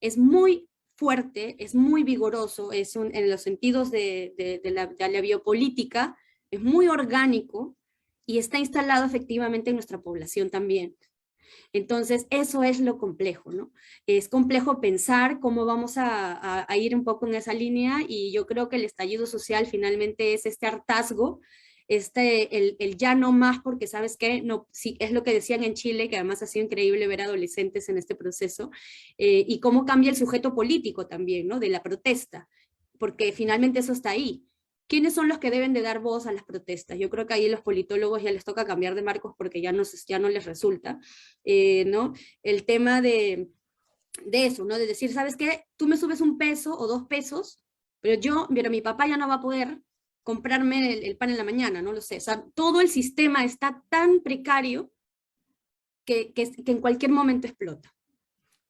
Es muy fuerte, es muy vigoroso, en los sentidos de la biopolítica, es muy orgánico y está instalado efectivamente en nuestra población también. Entonces, eso es lo complejo, ¿no? Es complejo pensar cómo vamos a ir un poco en esa línea, y yo creo que el estallido social finalmente es este hartazgo, el ya no más, porque ¿sabes qué? No, sí, es lo que decían en Chile, que además ha sido increíble ver adolescentes en este proceso, y cómo cambia el sujeto político también, ¿no? De la protesta, porque finalmente eso está ahí. ¿Quiénes son los que deben de dar voz a las protestas? Yo creo que ahí los politólogos ya les toca cambiar de marcos porque ya no les resulta, ¿no? El tema de eso, ¿no? De decir, ¿sabes qué? Tú me subes 1 peso o 2 pesos, pero mi papá ya no va a poder comprarme el pan en la mañana, no lo sé. O sea, todo el sistema está tan precario que en cualquier momento explota,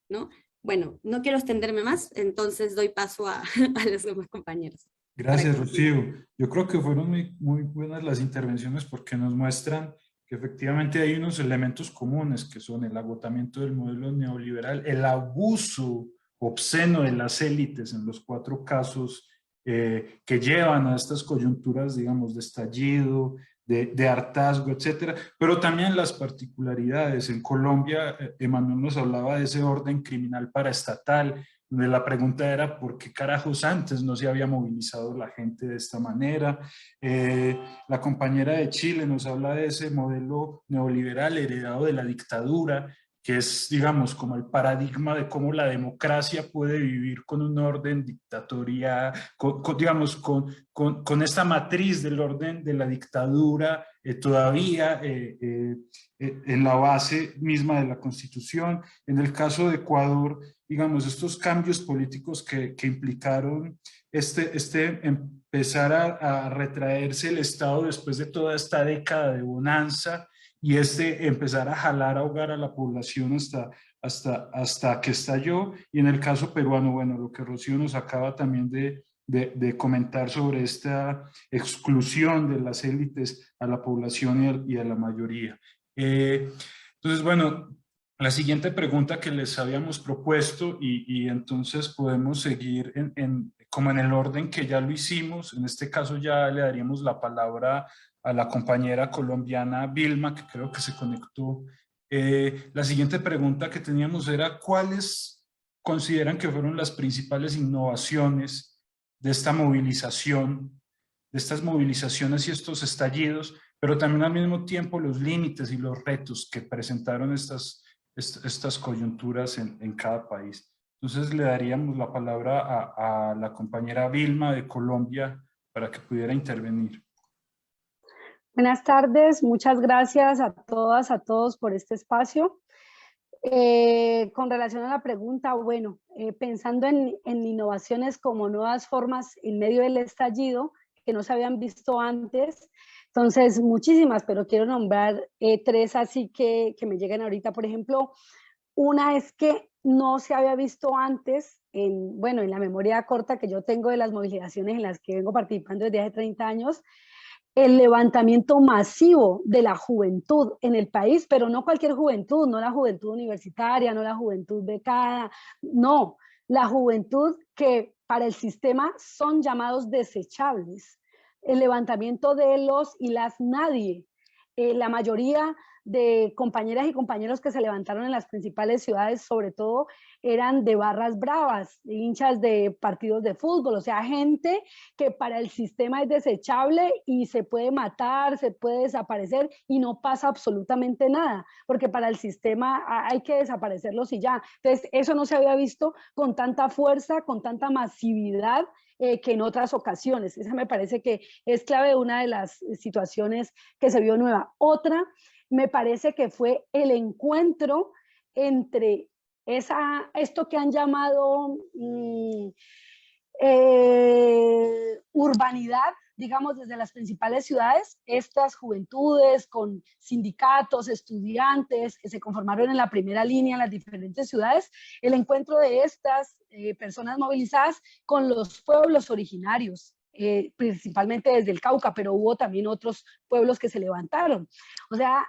¿no? Bueno, no quiero extenderme más, entonces doy paso a los demás compañeros. Gracias, Rocío. Yo creo que fueron muy buenas las intervenciones porque nos muestran que efectivamente hay unos elementos comunes que son el agotamiento del modelo neoliberal, el abuso obsceno de las élites en los 4 casos que llevan a estas coyunturas, digamos, de estallido, de hartazgo, etcétera, pero también las particularidades. En Colombia, Emanuel nos hablaba de ese orden criminal paraestatal, donde la pregunta era ¿por qué carajos antes no se había movilizado la gente de esta manera? La compañera de Chile nos habla de ese modelo neoliberal heredado de la dictadura, que es, digamos, como el paradigma de cómo la democracia puede vivir con un orden dictatorial, con esta matriz del orden de la dictadura todavía en la base misma de la Constitución. En el caso de Ecuador, digamos, estos cambios políticos que implicaron empezar a retraerse el Estado después de toda esta década de bonanza, y empezar a jalar, a ahogar a la población hasta que estalló. Y en el caso peruano, bueno, lo que Rocío nos acaba también de comentar sobre esta exclusión de las élites a la población y a la mayoría. Entonces, bueno, la siguiente pregunta que les habíamos propuesto, y entonces podemos seguir como en el orden que ya lo hicimos. En este caso ya le daríamos la palabra a la compañera colombiana Vilma, que creo que se conectó. La siguiente pregunta que teníamos era ¿cuáles consideran que fueron las principales innovaciones de esta movilización, de estas movilizaciones y estos estallidos, pero también al mismo tiempo los límites y los retos que presentaron estas coyunturas en cada país? Entonces le daríamos la palabra a la compañera Vilma de Colombia para que pudiera intervenir. Buenas tardes, muchas gracias a todas, a todos por este espacio. Con relación a la pregunta, bueno, pensando en innovaciones como nuevas formas en medio del estallido que no se habían visto antes, entonces muchísimas, pero quiero nombrar 3 así que me llegan ahorita. Por ejemplo, una es que no se había visto antes, en la memoria corta que yo tengo de las movilizaciones en las que vengo participando desde hace 30 años, el levantamiento masivo de la juventud en el país, pero no cualquier juventud, no la juventud universitaria, no la juventud becada, no, la juventud que para el sistema son llamados desechables. El levantamiento de los y las nadie, la mayoría de compañeras y compañeros que se levantaron en las principales ciudades, sobre todo, eran de barras bravas, hinchas de partidos de fútbol, o sea, gente que para el sistema es desechable y se puede matar, se puede desaparecer y no pasa absolutamente nada, porque para el sistema hay que desaparecerlos y ya. Entonces, eso no se había visto con tanta fuerza, con tanta masividad que en otras ocasiones. Esa me parece que es clave de una de las situaciones que se vio nueva. Otra, me parece que fue el encuentro entre esto que han llamado urbanidad, digamos, desde las principales ciudades, estas juventudes con sindicatos, estudiantes que se conformaron en la primera línea en las diferentes ciudades, el encuentro de estas personas movilizadas con los pueblos originarios, principalmente desde el Cauca, pero hubo también otros pueblos que se levantaron. O sea,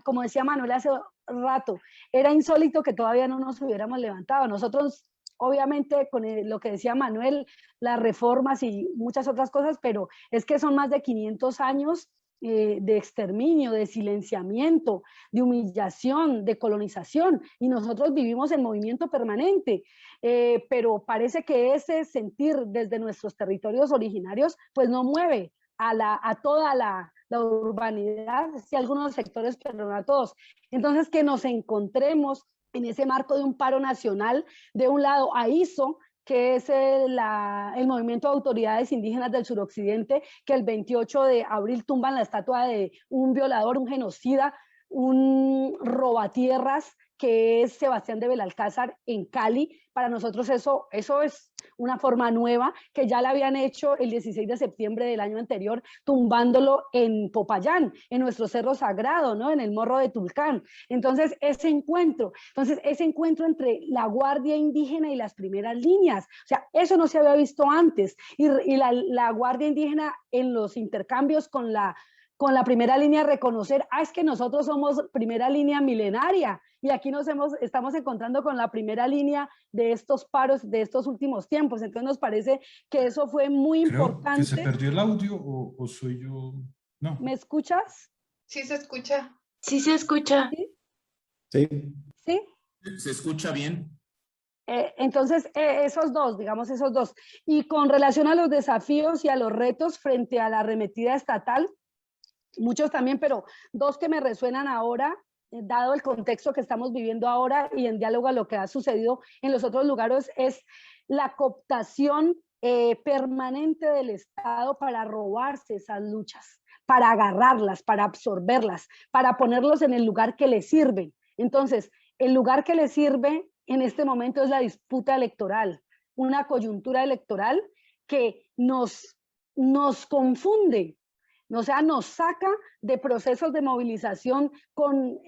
como decía Manuel hace rato, era insólito que todavía no nos hubiéramos levantado. Nosotros, obviamente, con lo que decía Manuel, las reformas y muchas otras cosas, pero es que son más de 500 años de exterminio, de silenciamiento, de humillación, de colonización, y nosotros vivimos en movimiento permanente, pero parece que ese sentir desde nuestros territorios originarios, pues no mueve a toda la urbanidad, sí, a algunos sectores, pero no a todos. Entonces, que nos encontremos en ese marco de un paro nacional, de un lado a ISO, que es el movimiento de autoridades indígenas del suroccidente, que el 28 de abril tumban la estatua de un violador, un genocida, un robatierras, que es Sebastián de Belalcázar en Cali. Para nosotros eso es una forma nueva, que ya la habían hecho el 16 de septiembre del año anterior, tumbándolo en Popayán, en nuestro cerro sagrado, ¿no? En el Morro de Tulcán. Entonces, ese encuentro entre la Guardia Indígena y las primeras líneas, o sea, eso no se había visto antes, y la Guardia Indígena en los intercambios con la primera línea, reconocer, es que nosotros somos primera línea milenaria, y aquí estamos encontrando con la primera línea de estos paros de estos últimos tiempos. Entonces nos parece que eso fue muy importante. ¿Que se perdió el audio o soy yo? No. ¿Me escuchas? Sí se escucha. Sí se escucha. Sí. ¿Sí? ¿Se escucha bien? Entonces, esos dos. Y con relación a los desafíos y a los retos frente a la arremetida estatal, muchos también, pero dos que me resuenan ahora, dado el contexto que estamos viviendo ahora y en diálogo a lo que ha sucedido en los otros lugares, es la cooptación permanente del Estado para robarse esas luchas, para agarrarlas, para absorberlas, para ponerlos en el lugar que les sirve. Entonces, el lugar que les sirve en este momento es la disputa electoral, una coyuntura electoral que nos confunde. O sea, nos saca de procesos de movilización con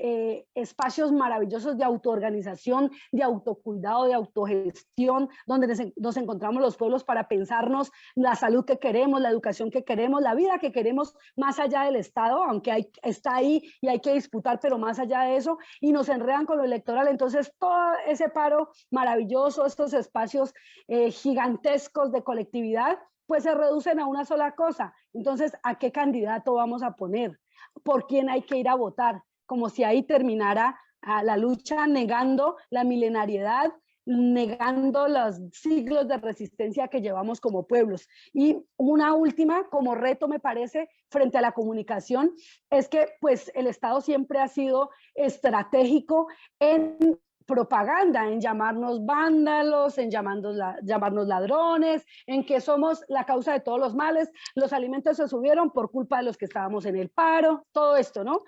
espacios maravillosos de autoorganización, de autocuidado, de autogestión, donde nos encontramos los pueblos para pensarnos la salud que queremos, la educación que queremos, la vida que queremos más allá del Estado, aunque está ahí y hay que disputar, pero más allá de eso, y nos enredan con lo electoral. Entonces, todo ese paro maravilloso, estos espacios gigantescos de colectividad, pues se reducen a una sola cosa. Entonces, ¿a qué candidato vamos a poner? ¿Por quién hay que ir a votar? Como si ahí terminara la lucha, negando la milenariedad, negando los siglos de resistencia que llevamos como pueblos. Y una última, como reto me parece, frente a la comunicación, es que pues el Estado siempre ha sido estratégico en propaganda, en llamarnos vándalos, en llamarnos ladrones, en que somos la causa de todos los males, los alimentos se subieron por culpa de los que estábamos en el paro, todo esto, ¿no?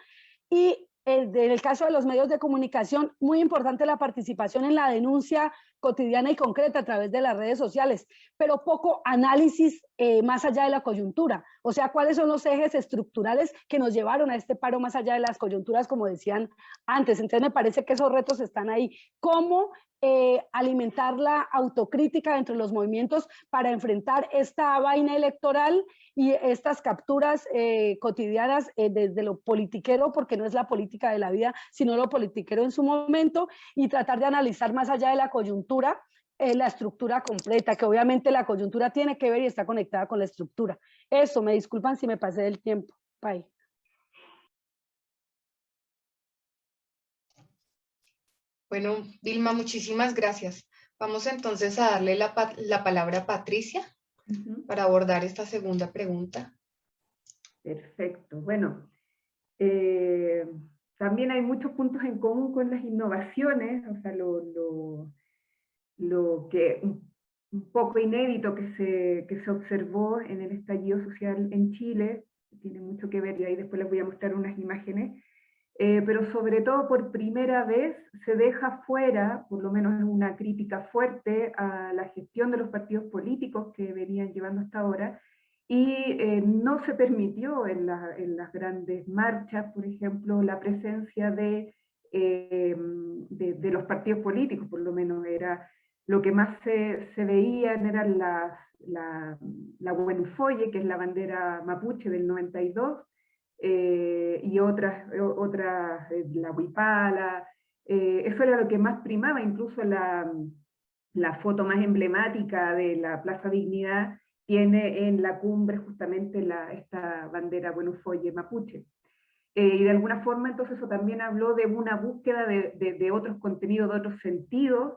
Y en el caso de los medios de comunicación, muy importante la participación en la denuncia cotidiana y concreta a través de las redes sociales, pero poco análisis más allá de la coyuntura. O sea, ¿cuáles son los ejes estructurales que nos llevaron a este paro más allá de las coyunturas, como decían antes? Entonces me parece que esos retos están ahí. ¿Cómo alimentar la autocrítica dentro de los movimientos para enfrentar esta vaina electoral y estas capturas cotidianas desde lo politiquero, porque no es la política de la vida, sino lo politiquero en su momento, y tratar de analizar más allá de la coyuntura la estructura completa, que obviamente la coyuntura tiene que ver y está conectada con la estructura. Eso, me disculpan si me pasé del tiempo. Bye. Bueno, Vilma, muchísimas gracias. Vamos entonces a darle la palabra a Patricia para abordar esta segunda pregunta. Perfecto. Bueno, también hay muchos puntos en común con las innovaciones, o sea, lo que un poco inédito que se observó en el estallido social en Chile, tiene mucho que ver, y ahí después les voy a mostrar unas imágenes, pero sobre todo por primera vez se deja fuera, por lo menos una crítica fuerte a la gestión de los partidos políticos que venían llevando hasta ahora, y no se permitió en las grandes marchas, por ejemplo, la presencia de los partidos políticos, por lo menos era lo que más se veían eran la Huenfolle, que es la bandera mapuche del 92, y otras, la Huipala, eso era lo que más primaba, incluso la foto más emblemática de la Plaza Dignidad tiene en la cumbre justamente esta bandera Huenfolle mapuche. Y de alguna forma entonces eso también habló de una búsqueda de otros contenidos, de otros sentidos,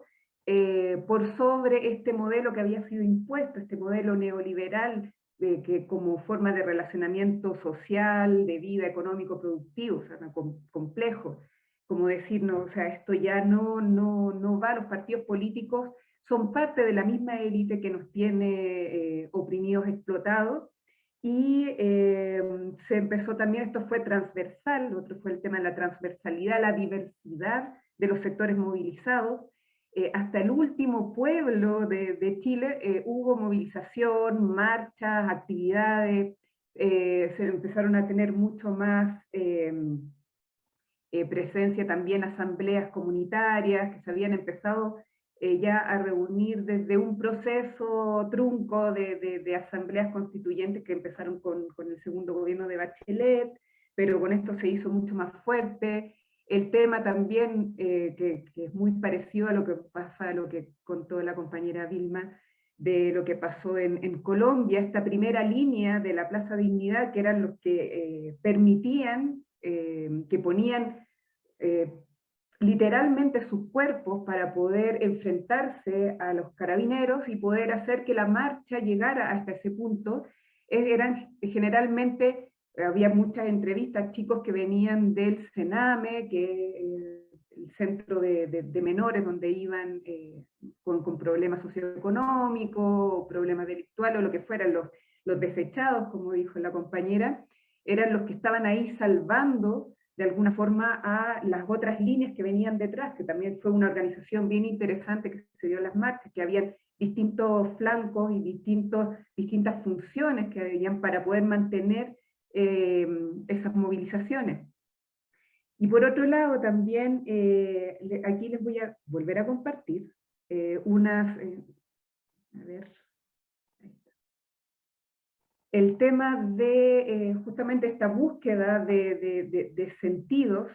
por sobre este modelo que había sido impuesto, este modelo neoliberal, que como forma de relacionamiento social, de vida económico productivo, o sea, complejo, como decir, no, o sea, esto ya no va, los partidos políticos son parte de la misma élite que nos tiene oprimidos, explotados, y se empezó también, esto fue transversal, otro fue el tema de la transversalidad, la diversidad de los sectores movilizados. Hasta el último pueblo de Chile hubo movilización, marchas, actividades, se empezaron a tener mucho más presencia también, asambleas comunitarias que se habían empezado ya a reunir desde un proceso trunco de asambleas constituyentes que empezaron con el segundo gobierno de Bachelet, pero con esto se hizo mucho más fuerte. El tema también, que es muy parecido a lo que pasa, a lo que contó la compañera Vilma, de lo que pasó en Colombia, esta primera línea de la Plaza Dignidad, que eran los que permitían, que ponían literalmente sus cuerpos para poder enfrentarse a los carabineros y poder hacer que la marcha llegara hasta ese punto. Eran generalmente, había muchas entrevistas, chicos que venían del CENAME, que el centro de menores donde iban con problemas socioeconómicos, problemas delictuales o lo que fueran, los desechados, como dijo la compañera, eran los que estaban ahí salvando de alguna forma a las otras líneas que venían detrás, que también fue una organización bien interesante que se dio en las marchas, que habían distintos flancos y distintas funciones que habían para poder mantener esas movilizaciones. Y por otro lado también, aquí les voy a volver a compartir el tema de justamente esta búsqueda de sentidos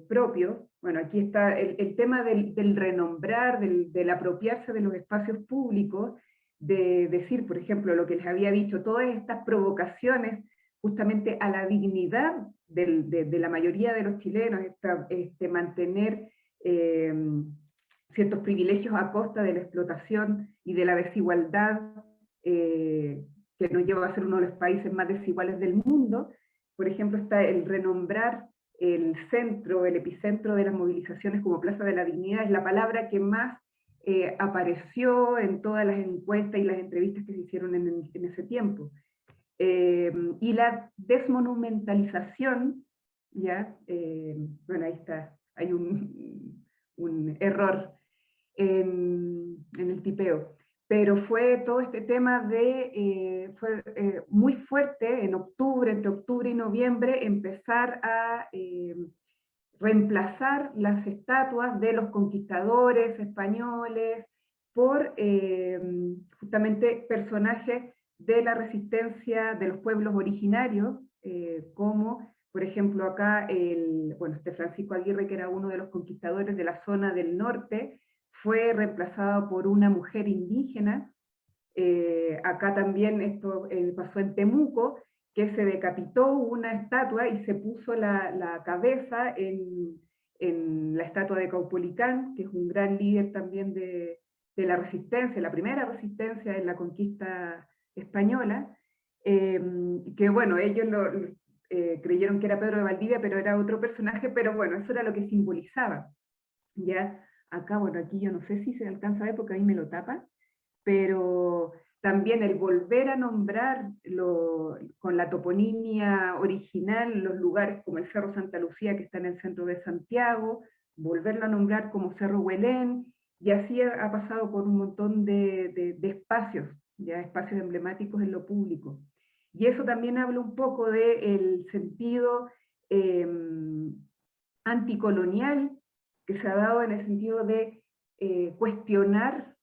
propios. Bueno, aquí está el tema del renombrar, del apropiarse de los espacios públicos, de decir, por ejemplo, lo que les había dicho, todas estas provocaciones justamente a la dignidad de la mayoría de los chilenos, mantener ciertos privilegios a costa de la explotación y de la desigualdad, que nos lleva a ser uno de los países más desiguales del mundo. Por ejemplo, está el renombrar el centro, el epicentro de las movilizaciones como Plaza de la Dignidad, es la palabra que más apareció en todas las encuestas y las entrevistas que se hicieron en ese tiempo. Y la desmonumentalización, ¿ya? Bueno, ahí está, hay un error en el tipeo. Pero fue todo este tema fue muy fuerte en octubre, entre octubre y noviembre, empezar a reemplazar las estatuas de los conquistadores españoles por justamente personajes de la resistencia de los pueblos originarios, como por ejemplo acá, Francisco Aguirre, que era uno de los conquistadores de la zona del norte, fue reemplazado por una mujer indígena. Acá también esto pasó en Temuco, que se decapitó una estatua y se puso la cabeza en la estatua de Caupolicán, que es un gran líder también de la resistencia, la primera resistencia en la conquista española, que bueno, ellos creyeron que era Pedro de Valdivia, pero era otro personaje, pero bueno, eso era lo que simbolizaba, ¿ya? Acá, bueno, aquí yo no sé si se alcanza a ver porque a mí me lo tapa, pero también el volver a nombrar con la toponimia original los lugares como el Cerro Santa Lucía, que está en el centro de Santiago, volverlo a nombrar como Cerro Huelén, y así ha pasado por un montón de espacios, ya espacios emblemáticos en lo público. Y eso también habla un poco del sentido anticolonial que se ha dado en el sentido de cuestionar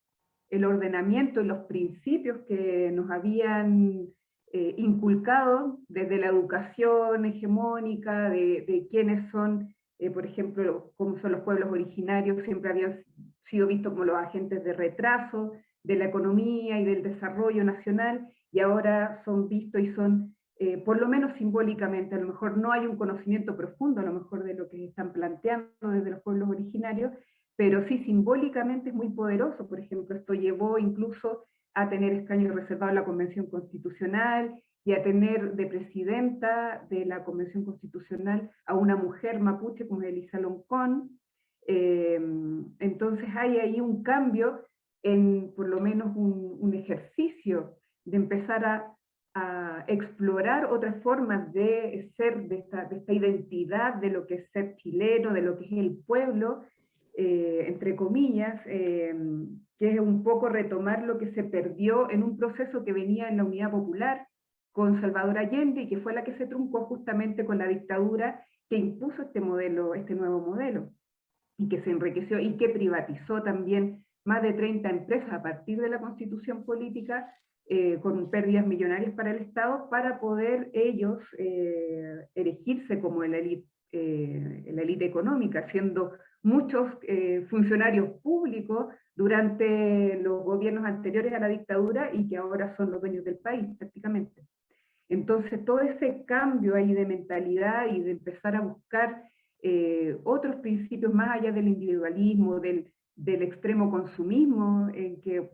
el ordenamiento y los principios que nos habían inculcado desde la educación hegemónica, de quiénes son, por ejemplo, cómo son los pueblos originarios, siempre habían sido vistos como los agentes de retraso de la economía y del desarrollo nacional, y ahora son vistos y son, por lo menos simbólicamente, a lo mejor no hay un conocimiento profundo, a lo mejor de lo que están planteando desde los pueblos originarios, pero sí simbólicamente es muy poderoso. Por ejemplo, esto llevó incluso a tener escaños reservados en la Convención Constitucional y a tener de presidenta de la Convención Constitucional a una mujer mapuche como Elisa Loncón. Entonces hay ahí un cambio, en por lo menos un ejercicio de empezar a explorar otras formas de ser, de esta identidad, de lo que es ser chileno, de lo que es el pueblo, entre comillas, que es un poco retomar lo que se perdió en un proceso que venía en la Unidad Popular con Salvador Allende y que fue la que se truncó justamente con la dictadura que impuso este modelo, este nuevo modelo, y que se enriqueció y que privatizó también más de 30 empresas a partir de la Constitución política, con pérdidas millonarias para el Estado, para poder ellos erigirse como la élite económica, siendo muchos funcionarios públicos durante los gobiernos anteriores a la dictadura y que ahora son los dueños del país prácticamente. Entonces todo ese cambio ahí de mentalidad y de empezar a buscar otros principios más allá del individualismo, del extremo consumismo, en que,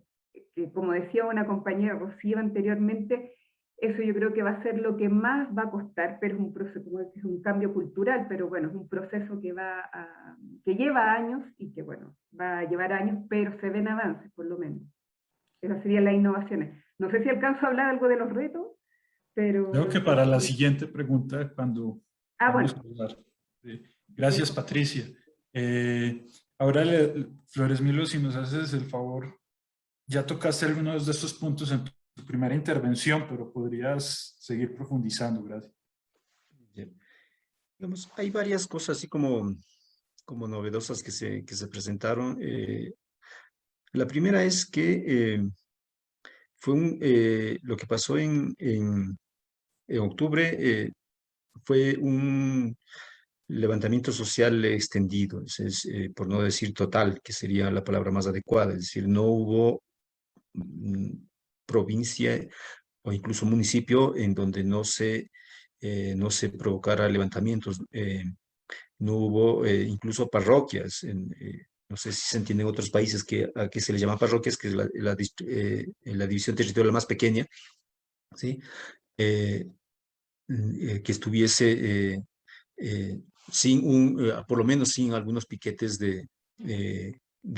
como decía una compañera Rocío anteriormente, eso yo creo que va a ser lo que más va a costar, pero es un proceso, como es un cambio cultural, pero bueno, es un proceso que lleva años y que bueno, va a llevar años, pero se ven avances por lo menos. Esas serían las innovaciones. No sé si alcanzo a hablar algo de los retos, pero... Creo que para la siguiente pregunta, cuando vamos a hablar. Gracias, Patricia. Ahora, Flores Milo, si nos haces el favor, ya tocaste algunos de estos puntos en tu primera intervención, pero podrías seguir profundizando. Gracias. Bien. Digamos, hay varias cosas así como novedosas que se presentaron. La primera es que fue lo que pasó en octubre, fue un levantamiento social extendido, por no decir total, que sería la palabra más adecuada, es decir, no hubo provincia o incluso municipio en donde no se provocara levantamientos, no hubo incluso parroquias, no sé si se entiende en otros países a que se le llama parroquias, que es la división territorial más pequeña, ¿sí? Que estuviese por lo menos sin algunos piquetes de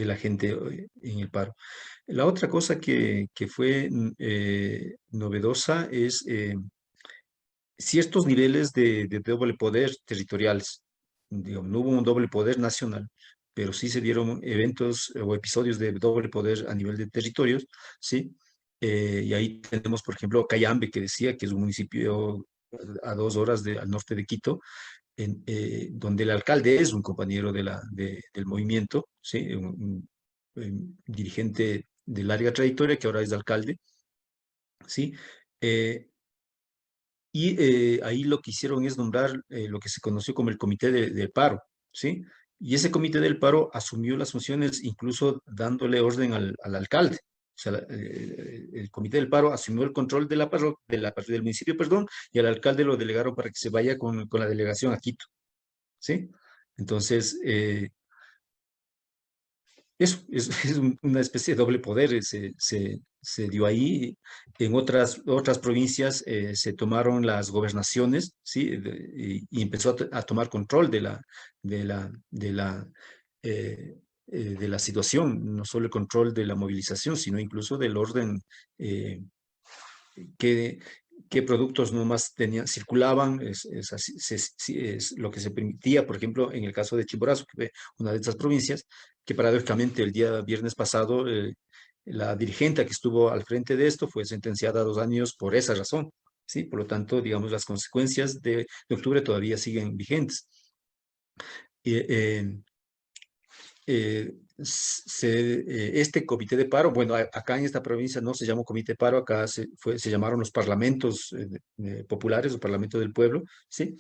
la gente en el paro. La otra cosa que fue novedosa es ciertos niveles de doble poder territoriales. Digo, no hubo un doble poder nacional, pero sí se dieron eventos o episodios de doble poder a nivel de territorios, ¿sí? Y ahí tenemos, por ejemplo, Cayambe, que decía que es un municipio a 2 horas al norte de Quito, donde el alcalde es un compañero del movimiento, ¿sí? Un dirigente de larga trayectoria que ahora es alcalde, ¿sí? Ahí lo que hicieron es nombrar lo que se conoció como el Comité del Paro, ¿sí? Y ese Comité del Paro asumió las funciones incluso dándole orden al alcalde. O sea, el Comité del Paro asumió el control del municipio, perdón, y al alcalde lo delegaron para que se vaya con la delegación a Quito, ¿sí? Entonces, eso es una especie de doble poder, se dio ahí. En otras provincias se tomaron las gobernaciones, ¿sí? Y empezó a tomar control de la situación, no solo el control de la movilización, sino incluso del orden, qué productos nomás circulaban, es lo que se permitía. Por ejemplo, en el caso de Chimborazo, que fue una de estas provincias, que paradójicamente el día viernes pasado, la dirigente que estuvo al frente de esto fue sentenciada a 2 años por esa razón, ¿sí? Por lo tanto, digamos, las consecuencias de octubre todavía siguen vigentes. Este comité de paro, bueno, acá en esta provincia no se llamó comité de paro, acá se llamaron los parlamentos populares, los parlamentos del pueblo, ¿sí?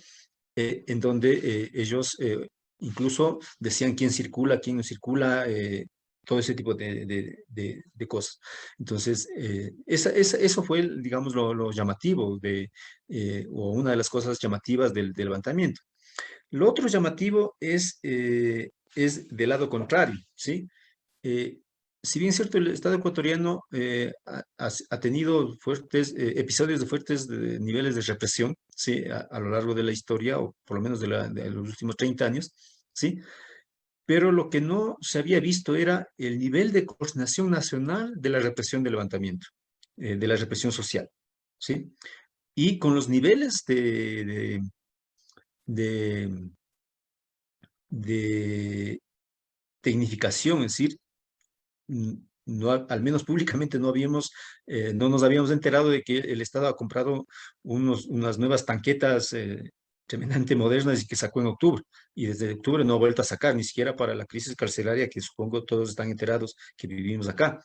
En donde ellos incluso decían quién circula, quién no circula, todo ese tipo de cosas. Entonces, eso fue, digamos, lo llamativo o una de las cosas llamativas del levantamiento. Lo otro llamativo es del lado contrario, ¿sí? Si bien es cierto, el Estado ecuatoriano ha tenido fuertes episodios de fuertes niveles de represión, ¿sí? A lo largo de la historia, o por lo menos de los últimos 30 años, ¿sí? Pero lo que no se había visto era el nivel de coordinación nacional de la represión del levantamiento, de la represión social, ¿sí? Y con los niveles de tecnificación, es decir, no, al menos públicamente no nos habíamos enterado de que el Estado ha comprado unas nuevas tanquetas tremendamente modernas y que sacó en octubre. Y desde octubre no ha vuelto a sacar, ni siquiera para la crisis carcelaria, que supongo todos están enterados que vivimos acá.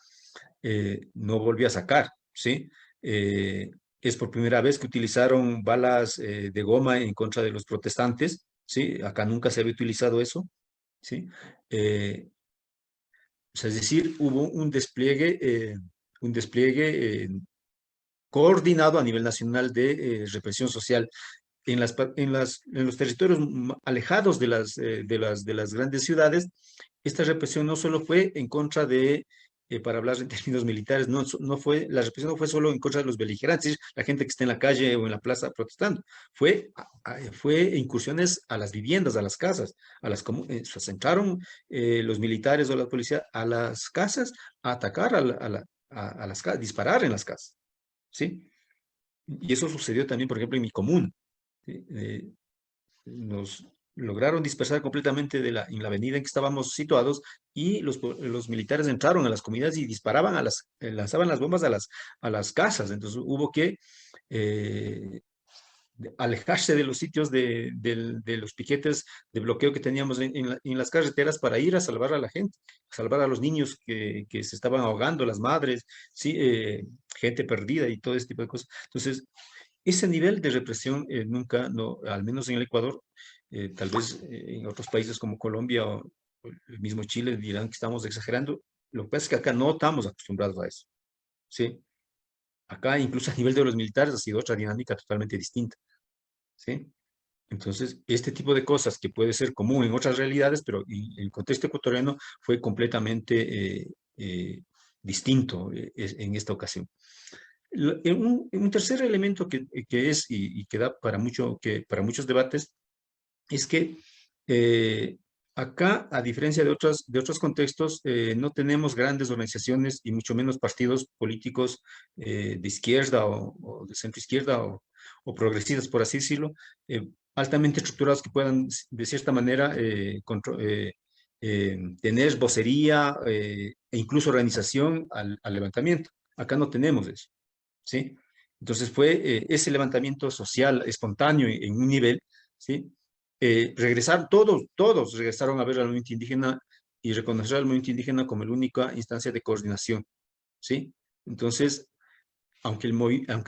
No volvió a sacar, ¿sí? Es por primera vez que utilizaron balas de goma en contra de los protestantes, ¿sí? Acá nunca se había utilizado eso, ¿sí? O sea, es decir, hubo un despliegue coordinado a nivel nacional de represión social en los territorios alejados de las grandes ciudades. Esta represión no solo fue en contra para hablar en términos militares, la represión no fue solo en contra de los beligerantes, la gente que está en la calle o en la plaza protestando, fue incursiones a las viviendas, a las casas, se entraron los militares o la policía a las casas a atacar a las casas, disparar en las casas, ¿sí? Y eso sucedió también, por ejemplo, en mi comuna. ¿Sí? Nos lograron dispersar completamente en la avenida en que estábamos situados, y los militares entraron a las comunidades y disparaban lanzaban las bombas a las casas. Entonces hubo que alejarse de los sitios de los piquetes de bloqueo que teníamos en las carreteras para ir a salvar a la gente, a salvar a los niños que se estaban ahogando, las madres, ¿sí? Gente perdida y todo ese tipo de cosas. Entonces, ese nivel de represión nunca, no, al menos en el Ecuador, tal vez en otros países como Colombia o el mismo Chile dirán que estamos exagerando. Lo que pasa es que acá no estamos acostumbrados a eso, ¿sí? Acá, incluso a nivel de los militares, ha sido otra dinámica totalmente distinta, ¿sí? Entonces, este tipo de cosas que puede ser común en otras realidades, pero en el contexto ecuatoriano fue completamente distinto en esta ocasión. Un tercer elemento que es y que da para muchos debates es que acá, a diferencia de otros contextos, no tenemos grandes organizaciones y mucho menos partidos políticos de izquierda o de centro izquierda o progresistas, por así decirlo, altamente estructurados que puedan, de cierta manera, tener vocería e incluso organización al levantamiento. Acá no tenemos eso, ¿sí? Entonces fue ese levantamiento social espontáneo en un nivel, ¿sí? Regresaron, todos regresaron a ver al movimiento indígena y reconocer al movimiento indígena como la única instancia de coordinación, ¿sí? Entonces, aunque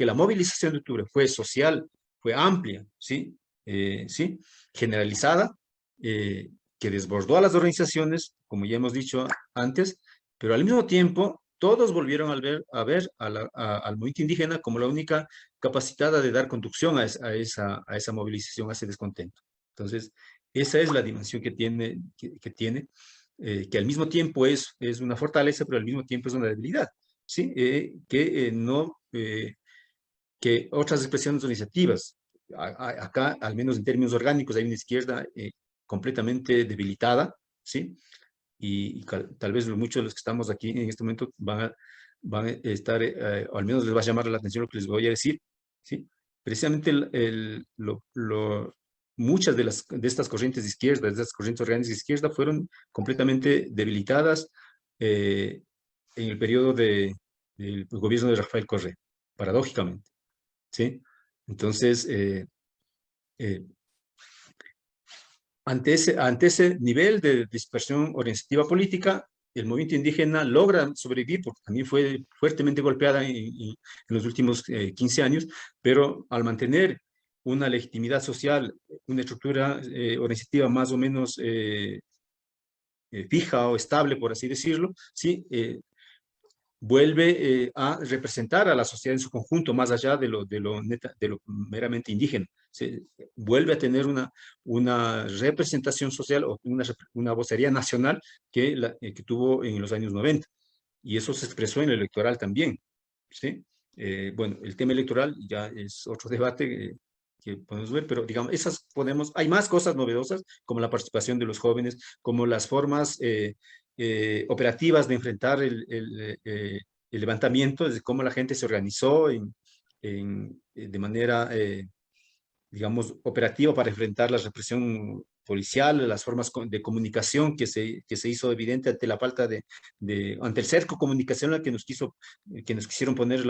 la movilización de octubre fue social, fue amplia, ¿sí? ¿Sí? Generalizada, que desbordó a las organizaciones, como ya hemos dicho antes, pero al mismo tiempo todos volvieron a ver al movimiento indígena como la única capacitada de dar conducción a esa movilización, a ese descontento. Entonces, esa es la dimensión que tiene, que al mismo tiempo es una fortaleza, pero al mismo tiempo es una debilidad, ¿sí? Que otras expresiones organizativas, acá, al menos en términos orgánicos, hay una izquierda completamente debilitada, ¿sí? Y tal vez muchos de los que estamos aquí en este momento van a estar, o al menos les va a llamar la atención lo que les voy a decir, ¿sí? Precisamente muchas de estas corrientes de izquierda, de estas corrientes orgánicas de izquierda, fueron completamente debilitadas en el periodo del gobierno de Rafael Correa, paradójicamente, ¿sí? Entonces, ante ese nivel de dispersión organizativa política, el movimiento indígena logra sobrevivir, porque también fue fuertemente golpeada en los últimos 15 años, pero al mantener una legitimidad social, una estructura organizativa más o menos fija o estable, por así decirlo, ¿sí? Vuelve a representar a la sociedad en su conjunto, más allá de lo meramente indígena. Se vuelve a tener una representación social o una vocería nacional que tuvo en los años 90. Y eso se expresó en el electoral también, ¿sí? Bueno, el tema electoral ya es otro debate que podemos ver, pero digamos, hay más cosas novedosas, como la participación de los jóvenes, como las formas operativas de enfrentar el levantamiento, de cómo la gente se organizó de manera, digamos, operativa para enfrentar la represión policial, las formas de comunicación que se hizo evidente ante la falta ante el cerco comunicacional que nos quisieron poner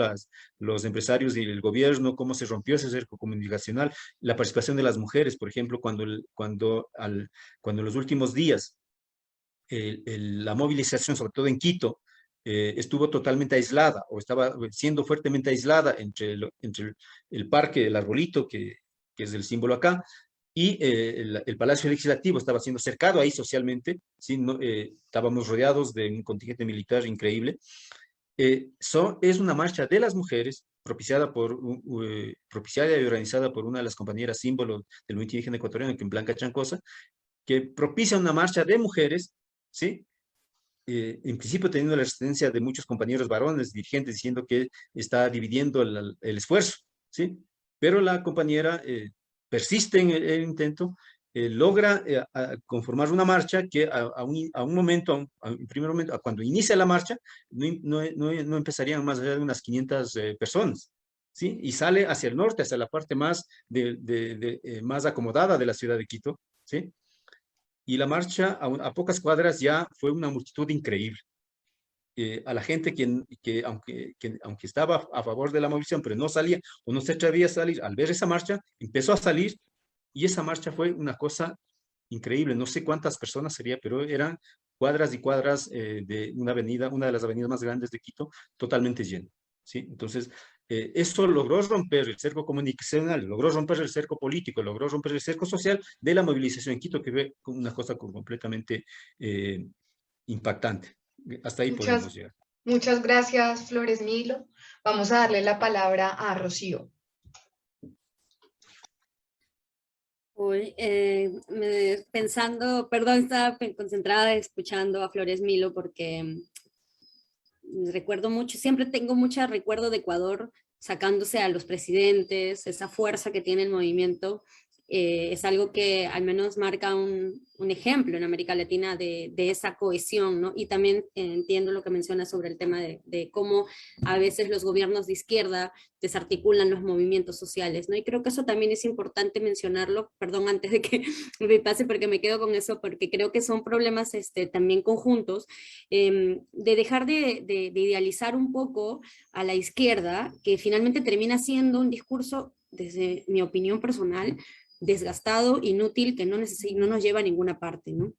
los empresarios y el gobierno, cómo se rompió ese cerco comunicacional, la participación de las mujeres, por ejemplo, cuando en los últimos días la movilización, sobre todo en Quito, estuvo totalmente aislada o estaba siendo fuertemente aislada entre el parque, el arbolito, que es el símbolo acá, y el Palacio Legislativo estaba siendo cercado ahí socialmente, ¿sí? Estábamos rodeados de un contingente militar increíble. Es una marcha de las mujeres, propiciada y organizada por una de las compañeras símbolo del movimiento indígena ecuatoriano, que es Blanca Chancosa, que propicia una marcha de mujeres, ¿sí? En principio teniendo la resistencia de muchos compañeros varones, dirigentes, diciendo que está dividiendo el esfuerzo, ¿sí? Pero la compañera persiste en el intento, logra conformar una marcha que en primer momento, cuando inicia la marcha, no empezarían más allá de unas 500 personas, ¿sí? Y sale hacia el norte, hacia la parte más acomodada de la ciudad de Quito, ¿sí? Y la marcha a pocas cuadras ya fue una multitud increíble. A la gente que aunque estaba a favor de la movilización, pero no salía o no se atrevía a salir, al ver esa marcha, empezó a salir, y esa marcha fue una cosa increíble. No sé cuántas personas sería, pero eran cuadras y cuadras de una de las avenidas más grandes de Quito, totalmente llena, ¿sí? Entonces, eso logró romper el cerco comunicacional, logró romper el cerco político, logró romper el cerco social de la movilización en Quito, que fue una cosa completamente impactante. Hasta ahí podemos llegar. Muchas gracias, Flores Milo. Vamos a darle la palabra a Rocío. Uy, perdón, estaba concentrada escuchando a Flores Milo porque recuerdo mucho, siempre tengo mucho recuerdo de Ecuador sacándose a los presidentes, esa fuerza que tiene el movimiento. Es algo que al menos marca un ejemplo en América Latina de esa cohesión, ¿no? Y también entiendo lo que menciona sobre el tema de cómo a veces los gobiernos de izquierda desarticulan los movimientos sociales, ¿no? Y creo que eso también es importante mencionarlo, perdón, antes de que me pase, porque me quedo con eso, porque creo que son problemas también conjuntos, de dejar de idealizar un poco a la izquierda, que finalmente termina siendo un discurso, desde mi opinión personal, desgastado, inútil, que no nos lleva a ninguna parte, ¿no?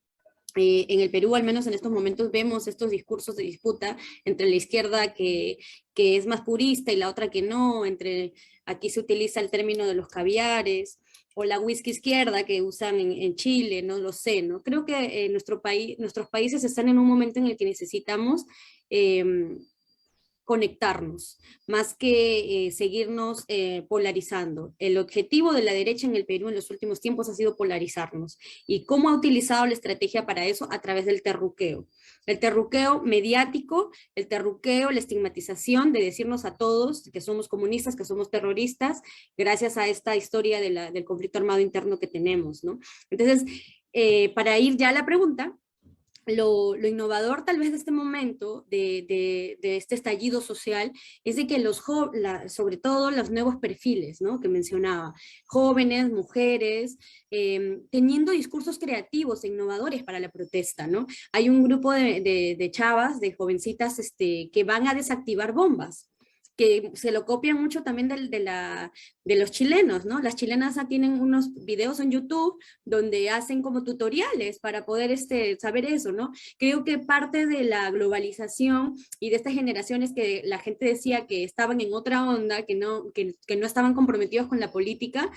En el Perú, al menos en estos momentos, vemos estos discursos de disputa entre la izquierda que es más purista y la otra que no, aquí se utiliza el término de los caviares, o la whisky izquierda que usan en Chile, no lo sé, ¿no? Creo que nuestros países están en un momento en el que necesitamos conectarnos, más que seguirnos polarizando. El objetivo de la derecha en el Perú en los últimos tiempos ha sido polarizarnos. ¿Y cómo ha utilizado la estrategia para eso? A través del terruqueo. El terruqueo mediático, el terruqueo, la estigmatización de decirnos a todos que somos comunistas, que somos terroristas, gracias a esta historia del conflicto armado interno que tenemos, ¿no? Entonces, para ir ya a la pregunta, lo innovador tal vez de este momento, de este estallido social, es de que sobre todo los nuevos perfiles, ¿no?, que mencionaba, jóvenes, mujeres, teniendo discursos creativos e innovadores para la protesta, ¿no? Hay un grupo de chavas, de jovencitas, que van a desactivar bombas. que se lo copian mucho también de los chilenos, ¿no? Las chilenas tienen unos videos en YouTube donde hacen como tutoriales para poder saber eso, ¿no? Creo que parte de la globalización y de estas generaciones que la gente decía que estaban en otra onda, que no estaban comprometidos con la política,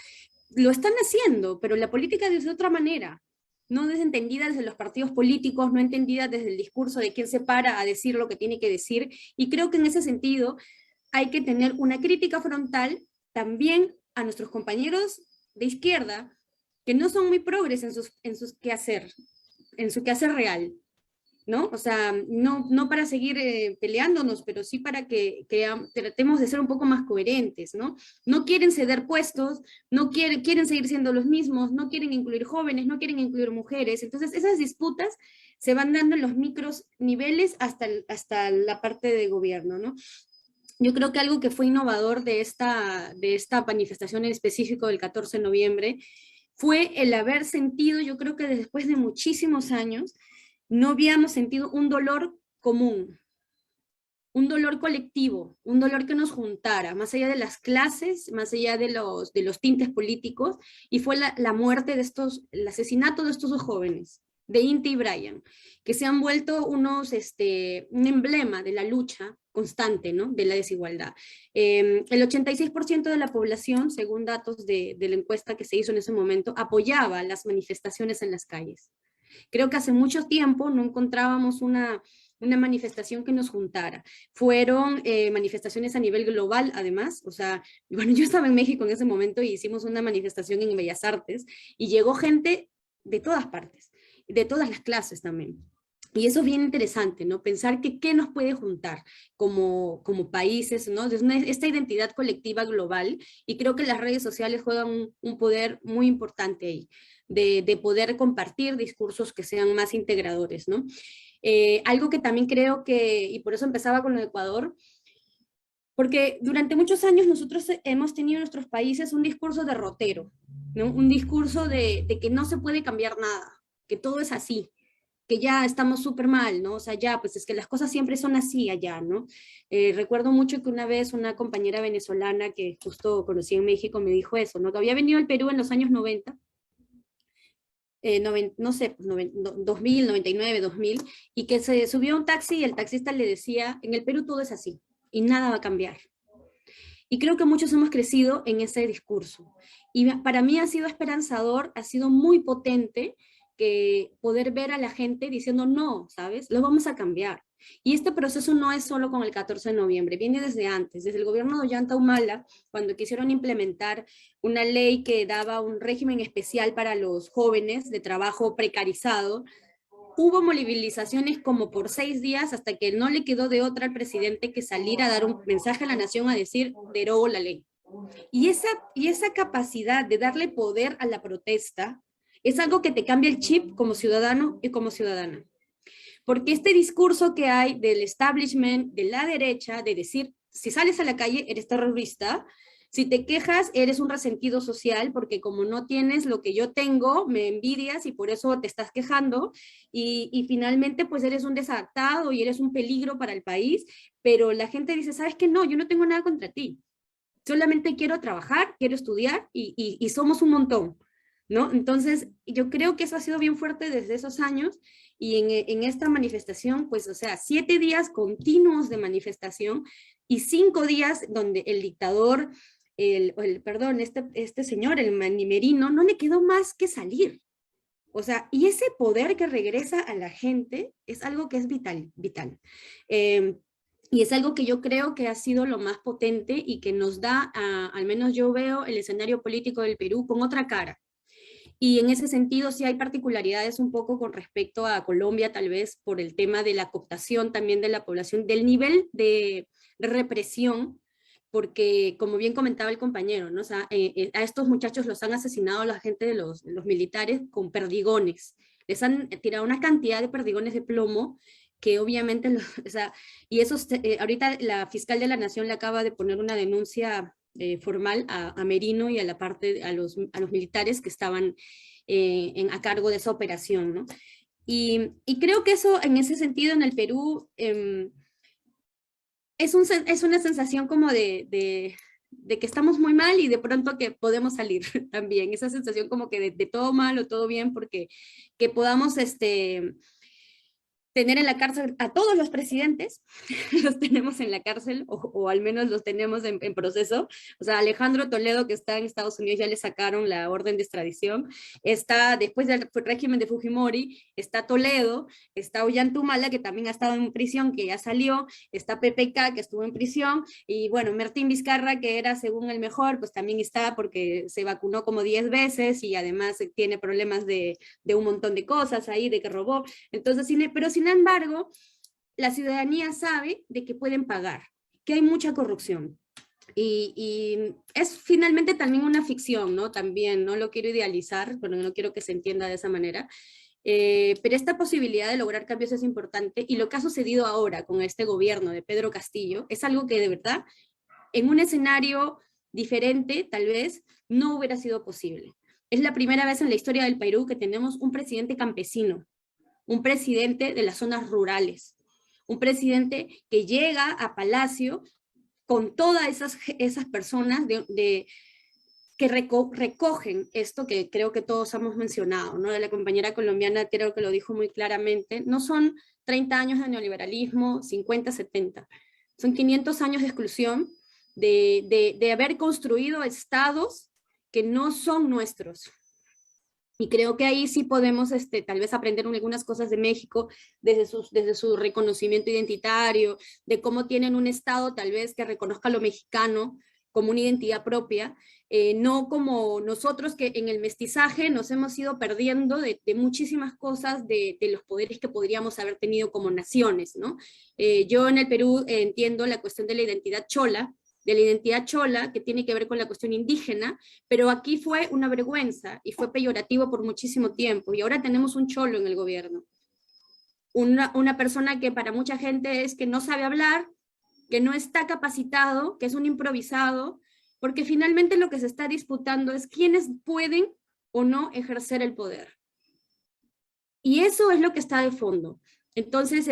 lo están haciendo, pero la política es de otra manera, no desentendida desde los partidos políticos, no entendida desde el discurso de quién se para a decir lo que tiene que decir, y creo que en ese sentido hay que tener una crítica frontal también a nuestros compañeros de izquierda, que no son muy progres en su quehacer real, ¿no? O sea, no para seguir peleándonos, pero sí para que tratemos de ser un poco más coherentes, ¿no? No quieren ceder puestos, quieren seguir siendo los mismos, no quieren incluir jóvenes, no quieren incluir mujeres, entonces esas disputas se van dando en los micros niveles hasta la parte de gobierno, ¿no? Yo creo que algo que fue innovador de esta manifestación en específico del 14 de noviembre fue el haber sentido, yo creo que después de muchísimos años, no habíamos sentido un dolor común, un dolor colectivo, un dolor que nos juntara, más allá de las clases, más allá de los tintes políticos, y fue la muerte el asesinato de estos dos jóvenes, de Inti y Brian, que se han vuelto un emblema de la lucha constante, ¿no? De la desigualdad. El 86% de la población, según datos de la encuesta que se hizo en ese momento, apoyaba las manifestaciones en las calles. Creo que hace mucho tiempo no encontrábamos una manifestación que nos juntara. Fueron manifestaciones a nivel global, además. O sea, bueno, yo estaba en México en ese momento y hicimos una manifestación en Bellas Artes y llegó gente de todas partes, de todas las clases también. Y eso es bien interesante, ¿no? Pensar que qué nos puede juntar como países, ¿no? Esta identidad colectiva global, y creo que las redes sociales juegan un poder muy importante ahí, de poder compartir discursos que sean más integradores, ¿no? Algo que también creo y por eso empezaba con lo de Ecuador, porque durante muchos años nosotros hemos tenido en nuestros países un discurso derrotero, ¿no? Un discurso de que no se puede cambiar nada, que todo es así, que ya estamos súper mal, ¿no? O sea, ya, pues es que las cosas siempre son así allá, ¿no? Recuerdo mucho que una vez una compañera venezolana que justo conocí en México me dijo eso, ¿no? Que había venido al Perú en los años 90, no sé, 2000, 99, 2000, y que se subió a un taxi y el taxista le decía, en el Perú todo es así y nada va a cambiar. Y creo que muchos hemos crecido en ese discurso. Y para mí ha sido esperanzador, ha sido muy potente que poder ver a la gente diciendo, no, ¿sabes? Lo vamos a cambiar. Y este proceso no es solo con el 14 de noviembre, viene desde antes, desde el gobierno de Ollanta Humala, cuando quisieron implementar una ley que daba un régimen especial para los jóvenes de trabajo precarizado. Hubo movilizaciones como por 6 días hasta que no le quedó de otra al presidente que salir a dar un mensaje a la nación a decir, derogo la ley. Y esa capacidad de darle poder a la protesta es algo que te cambia el chip como ciudadano y como ciudadana. Porque este discurso que hay del establishment, de la derecha, de decir, si sales a la calle eres terrorista, si te quejas eres un resentido social, porque como no tienes lo que yo tengo, me envidias y por eso te estás quejando, y finalmente pues eres un desadaptado y eres un peligro para el país, pero la gente dice, ¿sabes qué? No, yo no tengo nada contra ti, solamente quiero trabajar, quiero estudiar y somos un montón, ¿no? Entonces, yo creo que eso ha sido bien fuerte desde esos años y en esta manifestación, pues, o sea, 7 días continuos de manifestación y 5 días donde el dictador, perdón, este señor, el Merino, no le quedó más que salir. O sea, y ese poder que regresa a la gente es algo que es vital, vital. Y es algo que yo creo que ha sido lo más potente y que nos da, al menos yo veo el escenario político del Perú con otra cara. Y en ese sentido sí hay particularidades un poco con respecto a Colombia, tal vez por el tema de la cooptación también de la población, del nivel de represión, porque como bien comentaba el compañero, ¿no? O sea, a estos muchachos los han asesinado la gente de los militares con perdigones. Les han tirado una cantidad de perdigones de plomo que obviamente, o sea, y esos, ahorita la fiscal de la Nación le acaba de poner una denuncia formal a Merino y a los militares que estaban a cargo de esa operación, ¿no? Y creo que eso, en ese sentido, en el Perú, es una sensación como de que estamos muy mal y de pronto que podemos salir también. Esa sensación como que de todo mal o todo bien, porque que podamos tener en la cárcel a todos los presidentes, los tenemos en la cárcel, o al menos los tenemos en proceso. O sea, Alejandro Toledo, que está en Estados Unidos, ya le sacaron la orden de extradición. Está, después del régimen de Fujimori, está Toledo, está Ollanthumala, que también ha estado en prisión, que ya salió, está PPK, que estuvo en prisión, y bueno, Martín Vizcarra, que era según el mejor, pues también está porque se vacunó como 10 veces y además tiene problemas de un montón de cosas ahí, de que robó. Entonces, pero sin embargo, la ciudadanía sabe de que pueden pagar, que hay mucha corrupción. Y es finalmente también una ficción, ¿no? También, no lo quiero idealizar, pero no quiero que se entienda de esa manera. Pero esta posibilidad de lograr cambios es importante, y lo que ha sucedido ahora con este gobierno de Pedro Castillo es algo que de verdad, en un escenario diferente, tal vez, no hubiera sido posible. Es la primera vez en la historia del Perú que tenemos un presidente campesino, un presidente de las zonas rurales, un presidente que llega a Palacio con todas esas personas que recogen esto que creo que todos hemos mencionado, ¿no? La compañera colombiana creo que lo dijo muy claramente, no son 30 años de neoliberalismo, 50, 70, son 500 años de exclusión, de haber construido estados que no son nuestros. Y creo que ahí sí podemos tal vez aprender algunas cosas de México desde su reconocimiento identitario, de cómo tienen un Estado tal vez que reconozca lo mexicano como una identidad propia, no como nosotros que en el mestizaje nos hemos ido perdiendo de muchísimas cosas de los poderes que podríamos haber tenido como naciones, ¿no? Yo en el Perú entiendo la cuestión de la identidad chola, que tiene que ver con la cuestión indígena, pero aquí fue una vergüenza y fue peyorativo por muchísimo tiempo, y ahora tenemos un cholo en el gobierno. Una persona que para mucha gente es que no sabe hablar, que no está capacitado, que es un improvisado, porque finalmente lo que se está disputando es quiénes pueden o no ejercer el poder. Y eso es lo que está de fondo. Entonces,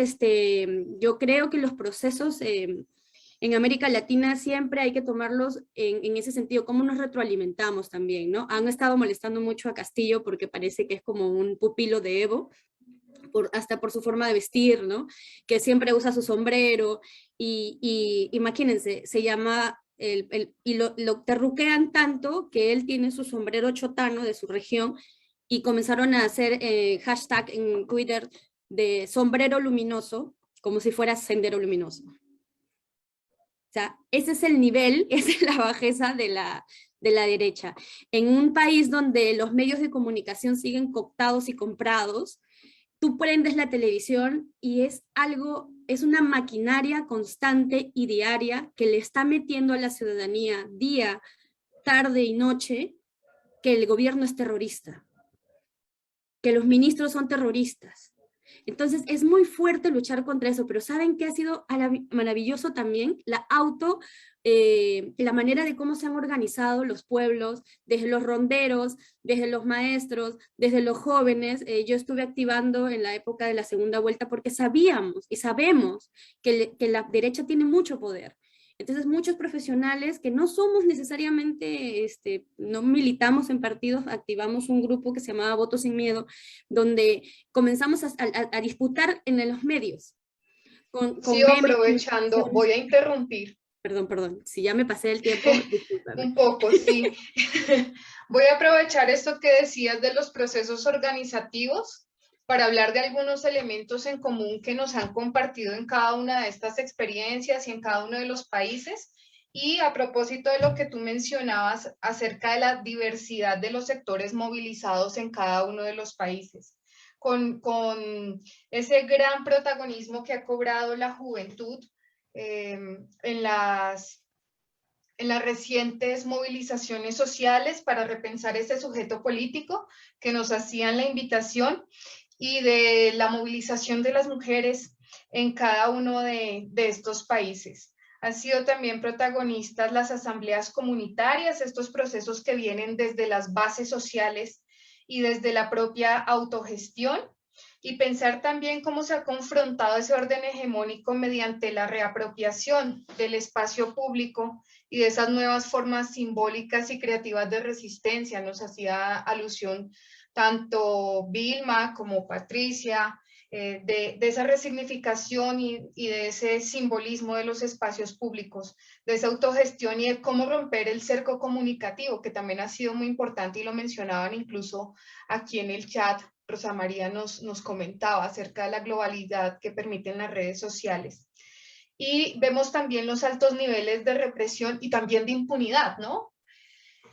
yo creo que los procesos en América Latina siempre hay que tomarlos en ese sentido, cómo nos retroalimentamos también, ¿no? Han estado molestando mucho a Castillo porque parece que es como un pupilo de Evo, hasta por su forma de vestir, ¿no? Que siempre usa su sombrero, y imagínense, se llama, y lo terruquean tanto que él tiene su sombrero chotano de su región, y comenzaron a hacer hashtag en Twitter de sombrero luminoso, como si fuera sendero luminoso. O sea, ese es el nivel, esa es la bajeza de la derecha. En un país donde los medios de comunicación siguen cooptados y comprados, tú prendes la televisión y es una maquinaria constante y diaria que le está metiendo a la ciudadanía día, tarde y noche que el gobierno es terrorista, que los ministros son terroristas. Entonces es muy fuerte luchar contra eso, pero ¿saben qué ha sido maravilloso también? La manera de cómo se han organizado los pueblos, desde los ronderos, desde los maestros, desde los jóvenes. Yo estuve activando en la época de la segunda vuelta porque sabíamos y sabemos que la derecha tiene mucho poder. Entonces muchos profesionales que no somos necesariamente, no militamos en partidos, activamos un grupo que se llamaba Voto Sin Miedo, donde comenzamos a disputar en los medios. Sí, aprovechando, voy a interrumpir. Perdón, si ya me pasé el tiempo, discúlpame. Un poco, sí. Voy a aprovechar esto que decías de los procesos organizativos para hablar de algunos elementos en común que nos han compartido en cada una de estas experiencias y en cada uno de los países. Y a propósito de lo que tú mencionabas acerca de la diversidad de los sectores movilizados en cada uno de los países, con ese gran protagonismo que ha cobrado la juventud en las recientes movilizaciones sociales para repensar ese sujeto político que nos hacían la invitación, y de la movilización de las mujeres en cada uno de estos países. Han sido también protagonistas las asambleas comunitarias, estos procesos que vienen desde las bases sociales y desde la propia autogestión, y pensar también cómo se ha confrontado ese orden hegemónico mediante la reapropiación del espacio público y de esas nuevas formas simbólicas y creativas de resistencia. Nos hacía alusión tanto Vilma como Patricia, de esa resignificación y de ese simbolismo de los espacios públicos, de esa autogestión y de cómo romper el cerco comunicativo, que también ha sido muy importante y lo mencionaban incluso aquí en el chat. Rosa María nos comentaba acerca de la globalidad que permiten las redes sociales. Y vemos también los altos niveles de represión y también de impunidad, ¿no?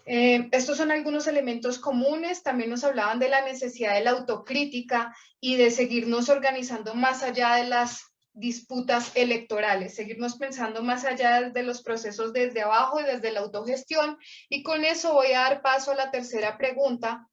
Estos son algunos elementos comunes. También nos hablaban de la necesidad de la autocrítica y de seguirnos organizando más allá de las disputas electorales, seguirnos pensando más allá de los procesos desde abajo y desde la autogestión. Y con eso voy a dar paso a la tercera pregunta,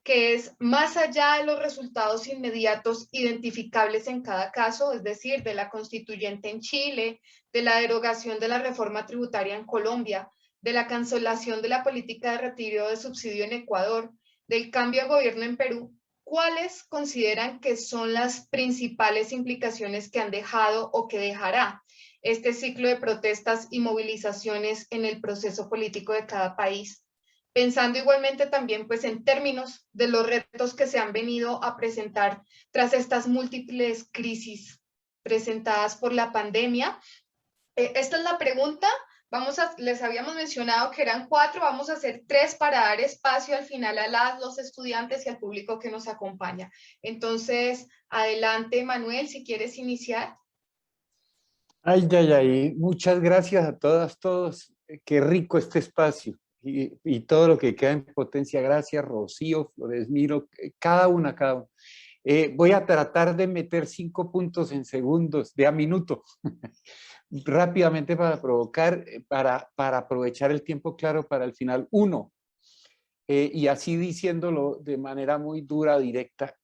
que es más allá de los resultados inmediatos identificables en cada caso, es decir, de la constituyente en Chile, de la derogación de la reforma tributaria en Colombia, de la cancelación de la política de retiro de subsidio en Ecuador, del cambio de gobierno en Perú, ¿cuáles consideran que son las principales implicaciones que han dejado o que dejará este ciclo de protestas y movilizaciones en el proceso político de cada país? Pensando igualmente también pues en términos de los retos que se han venido a presentar tras estas múltiples crisis presentadas por la pandemia. Esta es la pregunta. Les habíamos mencionado que eran 4, vamos a hacer 3 para dar espacio al final a los estudiantes y al público que nos acompaña. Entonces, adelante Manuel, si quieres iniciar. Ay, ay, ay, muchas gracias a todas, todos. Qué rico este espacio y todo lo que queda en potencia. Gracias, Rocío, Flores Miro, cada una. Voy a tratar de meter 5 puntos en segundos, de a minuto, rápidamente para provocar, para aprovechar el tiempo claro para el final. 1, y así diciéndolo de manera muy dura, directa,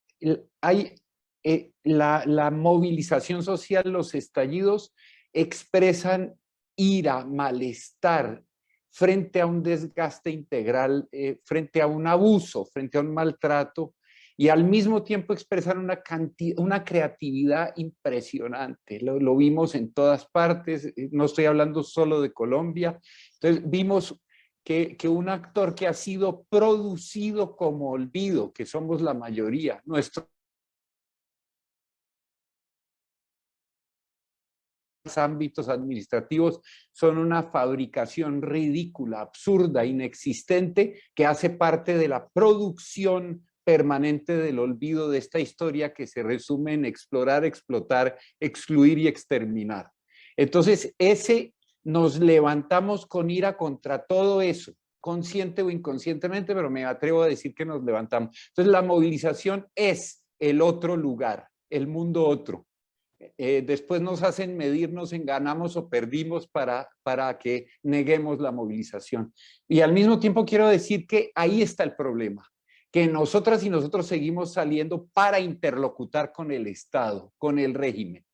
la movilización social, los estallidos expresan ira, malestar frente a un desgaste integral, frente a un abuso, frente a un maltrato, y al mismo tiempo expresan una creatividad impresionante. Lo vimos en todas partes, no estoy hablando solo de Colombia. Entonces vimos que un actor que ha sido producido como olvido, que somos la mayoría, nuestros ámbitos administrativos son una fabricación ridícula, absurda, inexistente, que hace parte de la producción permanente del olvido de esta historia que se resume en explorar, explotar, excluir y exterminar. Entonces, nos levantamos con ira contra todo eso, consciente o inconscientemente, pero me atrevo a decir que nos levantamos. Entonces, la movilización es el otro lugar, el mundo otro. Después nos hacen medirnos en ganamos o perdimos para que neguemos la movilización. Y al mismo tiempo quiero decir que ahí está el problema, que nosotras y nosotros seguimos saliendo para interlocutar con el Estado, con el régimen.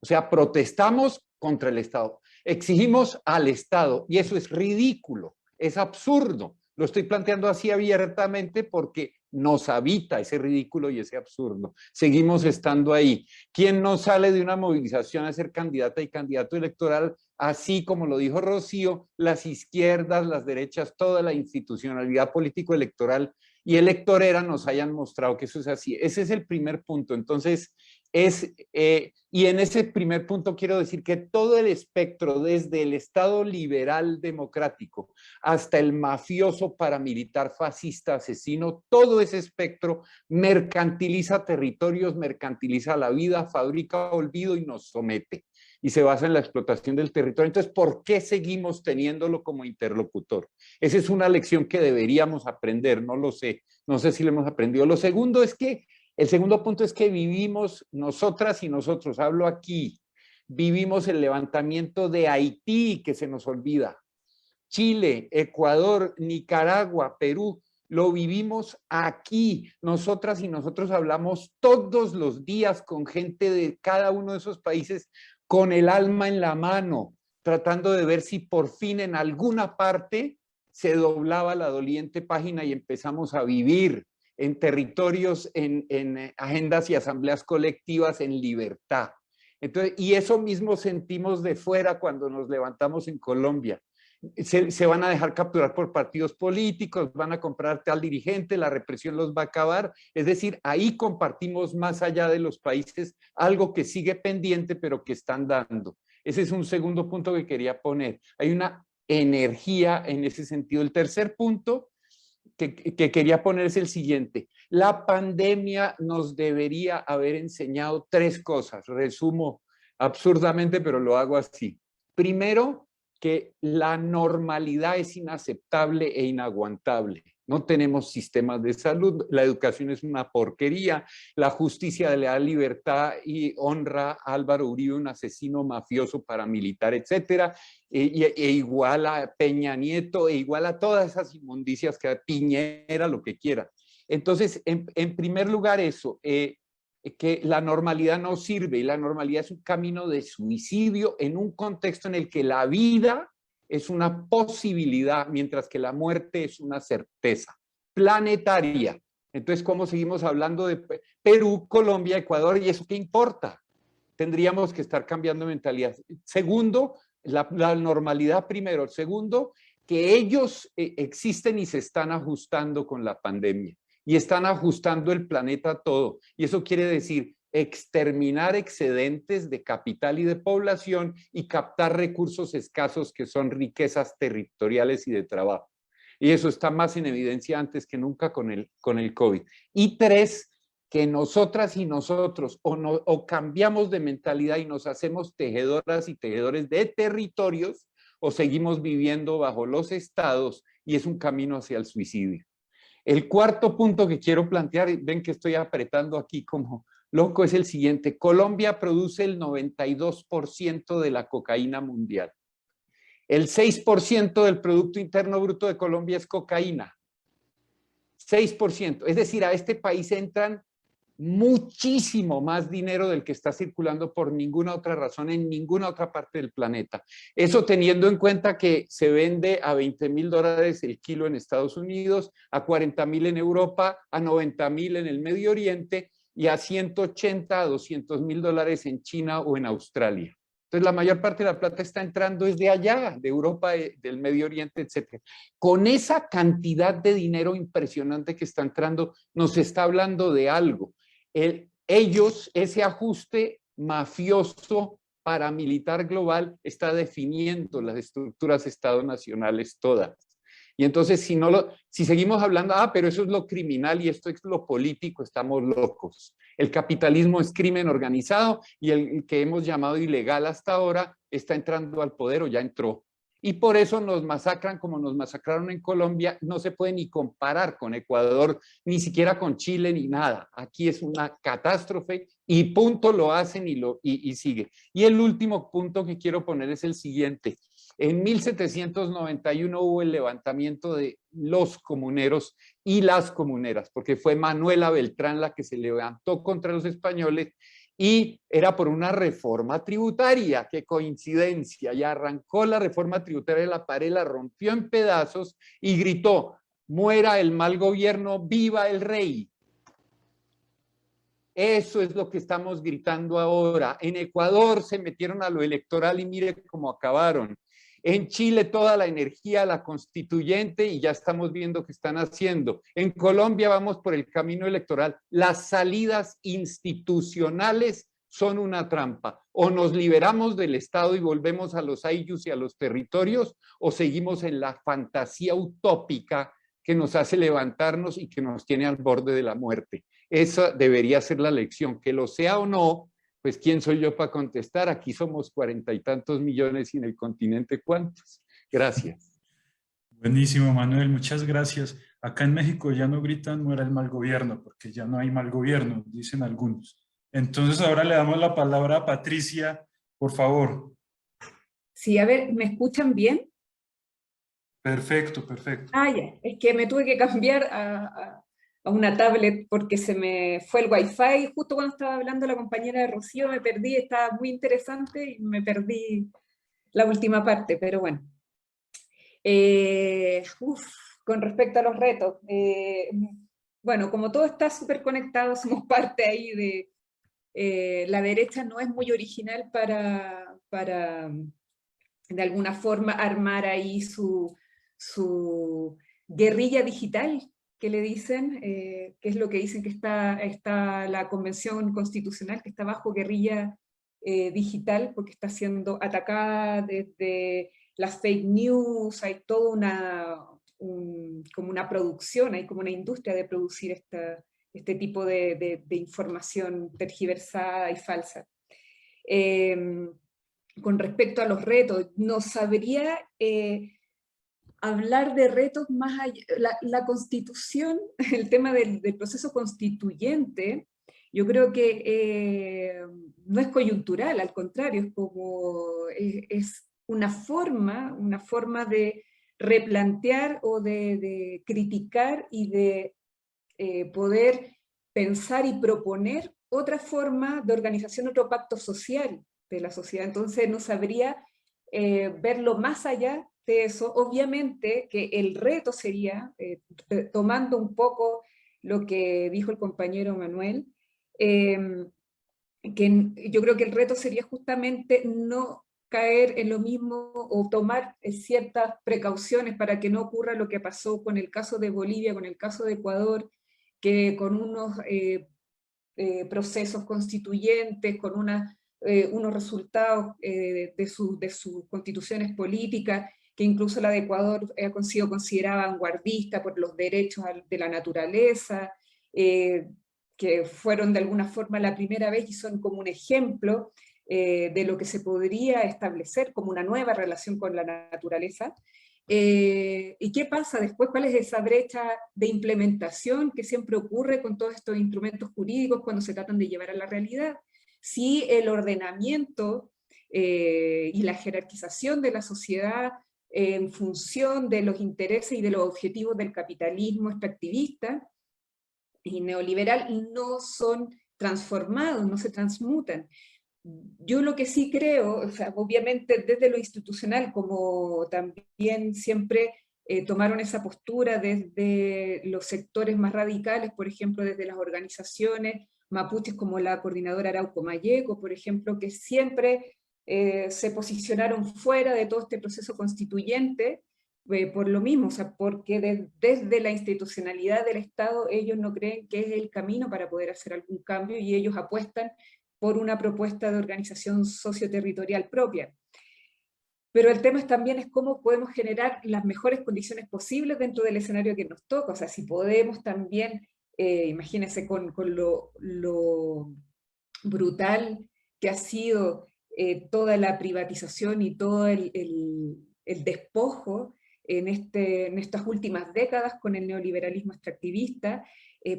O sea, protestamos contra el Estado, exigimos al Estado, y eso es ridículo, es absurdo. Lo estoy planteando así abiertamente porque nos habita ese ridículo y ese absurdo. Seguimos estando ahí. ¿Quién no sale de una movilización a ser candidata y candidato electoral? Así como lo dijo Rocío, las izquierdas, las derechas, toda la institucionalidad político-electoral y electorera nos hayan mostrado que eso es así. Ese es el primer punto. Entonces, y en ese primer punto quiero decir que todo el espectro, desde el Estado liberal democrático hasta el mafioso paramilitar fascista asesino, todo ese espectro mercantiliza territorios, mercantiliza la vida, fabrica olvido y nos somete. Y se basa en la explotación del territorio. Entonces, ¿por qué seguimos teniéndolo como interlocutor? Esa es una lección que deberíamos aprender, no lo sé. No sé si lo hemos aprendido. Lo segundo es que el segundo punto es que vivimos, nosotras y nosotros, hablo aquí, vivimos el levantamiento de Haití, que se nos olvida. Chile, Ecuador, Nicaragua, Perú, lo vivimos aquí. Nosotras y nosotros hablamos todos los días con gente de cada uno de esos países con el alma en la mano, tratando de ver si por fin en alguna parte se doblaba la doliente página y empezamos a vivir en territorios, en agendas y asambleas colectivas en libertad. Entonces, y eso mismo sentimos de fuera cuando nos levantamos en Colombia. Se van a dejar capturar por partidos políticos, van a comprar tal dirigente, la represión los va a acabar. Es decir, ahí compartimos más allá de los países algo que sigue pendiente, pero que están dando. Ese es un segundo punto que quería poner. Hay una energía en ese sentido. El tercer punto que quería poner es el siguiente. La pandemia nos debería haber enseñado tres cosas. Resumo absurdamente, pero lo hago así. Primero, que la normalidad es inaceptable e inaguantable. No tenemos sistemas de salud, la educación es una porquería, la justicia le da libertad y honra a Álvaro Uribe, un asesino mafioso paramilitar, etcétera, e igual a Peña Nieto, e igual a todas esas inmundicias que a Piñera, lo que quiera. Entonces, en primer lugar eso, que la normalidad no sirve, y la normalidad es un camino de suicidio en un contexto en el que la vida es una posibilidad, mientras que la muerte es una certeza planetaria. Entonces, ¿cómo seguimos hablando de Perú, Colombia, Ecuador? ¿Y eso qué importa? Tendríamos que estar cambiando mentalidad. Segundo, la normalidad primero. Segundo, que ellos existen y se están ajustando con la pandemia. Y están ajustando el planeta todo. Y eso quiere decir exterminar excedentes de capital y de población y captar recursos escasos que son riquezas territoriales y de trabajo. Y eso está más en evidencia antes que nunca con el COVID. Y tres, que nosotras y nosotros o cambiamos de mentalidad y nos hacemos tejedoras y tejedores de territorios o seguimos viviendo bajo los estados y es un camino hacia el suicidio. El cuarto punto que quiero plantear, ven que estoy apretando aquí como loco, es el siguiente. Colombia produce el 92% de la cocaína mundial. El 6% del Producto Interno Bruto de Colombia es cocaína. 6%. Es decir, a este país entran muchísimo más dinero del que está circulando por ninguna otra razón en ninguna otra parte del planeta. Eso teniendo en cuenta que se vende a $20,000 el kilo en Estados Unidos, a 40,000 en Europa, a 90,000 en el Medio Oriente y a 180 a $200,000 en China o en Australia. Entonces, la mayor parte de la plata está entrando desde allá, de Europa, del Medio Oriente, etc. Con esa cantidad de dinero impresionante que está entrando, nos está hablando de algo. Ellos, ese ajuste mafioso paramilitar global está definiendo las estructuras estado-nacionales todas. Y entonces, si seguimos hablando, pero eso es lo criminal y esto es lo político, estamos locos. El capitalismo es crimen organizado y el que hemos llamado ilegal hasta ahora está entrando al poder o ya entró. Y por eso nos masacran como nos masacraron en Colombia. No se puede ni comparar con Ecuador, ni siquiera con Chile, ni nada. Aquí es una catástrofe y punto, lo hacen y sigue. Y el último punto que quiero poner es el siguiente. En 1791 hubo el levantamiento de los comuneros y las comuneras, porque fue Manuela Beltrán la que se levantó contra los españoles y era por una reforma tributaria. Qué coincidencia, ya arrancó la reforma tributaria de la pared, la rompió en pedazos y gritó: muera el mal gobierno, viva el rey. Eso es lo que estamos gritando ahora. En Ecuador se metieron a lo electoral y mire cómo acabaron. En Chile toda la energía, la constituyente, y ya estamos viendo qué están haciendo. En Colombia vamos por el camino electoral. Las salidas institucionales son una trampa. O nos liberamos del Estado y volvemos a los ayllus y a los territorios, o seguimos en la fantasía utópica que nos hace levantarnos y que nos tiene al borde de la muerte. Esa debería ser la lección, que lo sea o no. Pues, ¿quién soy yo para contestar? Aquí somos 40 y tantos millones y en el continente, ¿cuántos? Gracias. Buenísimo, Manuel, muchas gracias. Acá en México ya no gritan muera el mal gobierno, porque ya no hay mal gobierno, dicen algunos. Entonces ahora le damos la palabra a Patricia, por favor. Sí, a ver, ¿me escuchan bien? Perfecto, perfecto. Ah, ya, es que me tuve que cambiar a una tablet porque se me fue el wifi justo cuando estaba hablando la compañera de Rocío, me perdí, estaba muy interesante y me perdí la última parte, pero bueno. Con respecto a los retos, bueno, como todo está súper conectado, somos parte ahí de... la derecha no es muy original para de alguna forma armar ahí su guerrilla digital, que le dicen, que es lo que dicen que está la Convención Constitucional, que está bajo guerrilla digital, porque está siendo atacada desde las fake news, hay toda como una producción, hay como una industria de producir este tipo de información tergiversada y falsa. Con respecto a los retos, no sabría hablar de retos más allá. La constitución, el tema del proceso constituyente, yo creo que no es coyuntural, al contrario, es una forma de replantear o de criticar y de poder pensar y proponer otra forma de organización, otro pacto social de la sociedad. Entonces no sabría verlo más allá de eso. Obviamente que el reto sería, tomando un poco lo que dijo el compañero Manuel, que yo creo que el reto sería justamente no caer en lo mismo o tomar ciertas precauciones para que no ocurra lo que pasó con el caso de Bolivia, con el caso de Ecuador, que con unos procesos constituyentes, con unos resultados de sus constituciones políticas, que incluso la de Ecuador ha sido considerada vanguardista por los derechos de la naturaleza, que fueron de alguna forma la primera vez y son como un ejemplo de lo que se podría establecer como una nueva relación con la naturaleza. ¿Y qué pasa después? ¿Cuál es esa brecha de implementación que siempre ocurre con todos estos instrumentos jurídicos cuando se tratan de llevar a la realidad? Si el ordenamiento y la jerarquización de la sociedad en función de los intereses y de los objetivos del capitalismo extractivista y neoliberal no son transformados, no se transmutan. Yo lo que sí creo, o sea, obviamente desde lo institucional, como también siempre tomaron esa postura desde los sectores más radicales, por ejemplo, desde las organizaciones mapuches como la Coordinadora Arauco Mayeco, por ejemplo, que siempre se posicionaron fuera de todo este proceso constituyente, por lo mismo, o sea, porque desde la institucionalidad del Estado ellos no creen que es el camino para poder hacer algún cambio y ellos apuestan por una propuesta de organización socioterritorial propia. Pero el tema también es cómo podemos generar las mejores condiciones posibles dentro del escenario que nos toca, o sea, si podemos también, imagínense con lo brutal que ha sido toda la privatización y todo el despojo en estas últimas décadas con el neoliberalismo extractivista,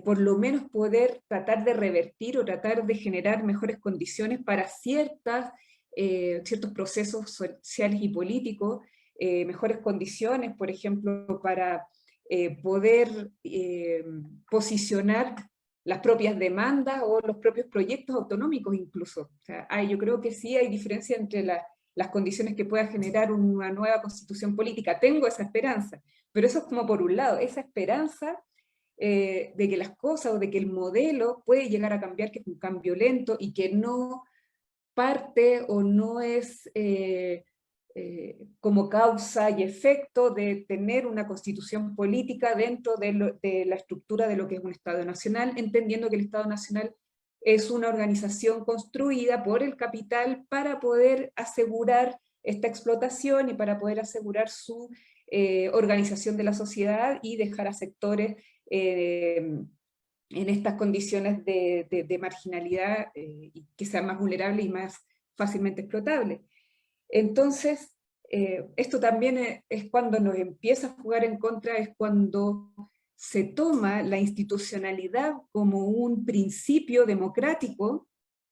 por lo menos poder tratar de revertir o tratar de generar mejores condiciones para ciertos procesos sociales y políticos, mejores condiciones, por ejemplo, para poder posicionar las propias demandas o los propios proyectos autonómicos incluso. O sea, yo creo que sí hay diferencia entre las condiciones que pueda generar una nueva constitución política. Tengo esa esperanza, pero eso es como por un lado, esa esperanza de que las cosas o de que el modelo puede llegar a cambiar, que es un cambio lento y que no parte o no es como causa y efecto de tener una constitución política dentro de la estructura de lo que es un Estado nacional, entendiendo que el Estado nacional es una organización construida por el capital para poder asegurar esta explotación y para poder asegurar su organización de la sociedad y dejar a sectores en estas condiciones de marginalidad y que sean más vulnerables y más fácilmente explotables. Entonces, esto también es cuando nos empieza a jugar en contra, es cuando se toma la institucionalidad como un principio democrático,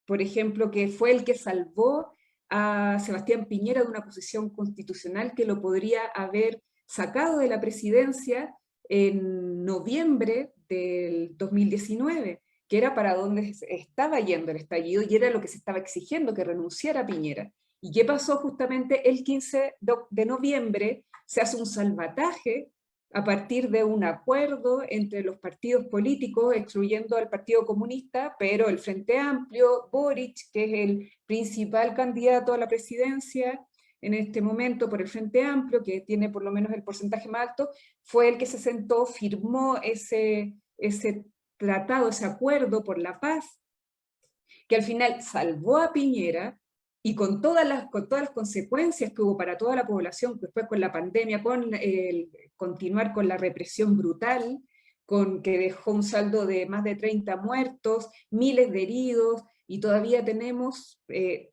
por ejemplo, que fue el que salvó a Sebastián Piñera de una posición constitucional que lo podría haber sacado de la presidencia en noviembre del 2019, que era para donde estaba yendo el estallido y era lo que se estaba exigiendo, que renunciara Piñera. ¿Y qué pasó? Justamente el 15 de noviembre se hace un salvataje a partir de un acuerdo entre los partidos políticos, excluyendo al Partido Comunista, pero el Frente Amplio, Boric, que es el principal candidato a la presidencia en este momento por el Frente Amplio, que tiene por lo menos el porcentaje más alto, fue el que se sentó, firmó ese tratado, ese acuerdo por la paz, que al final salvó a Piñera, y con todas las consecuencias que hubo para toda la población, después con la pandemia, con continuar con la represión brutal, que dejó un saldo de más de 30 muertos, miles de heridos, y todavía tenemos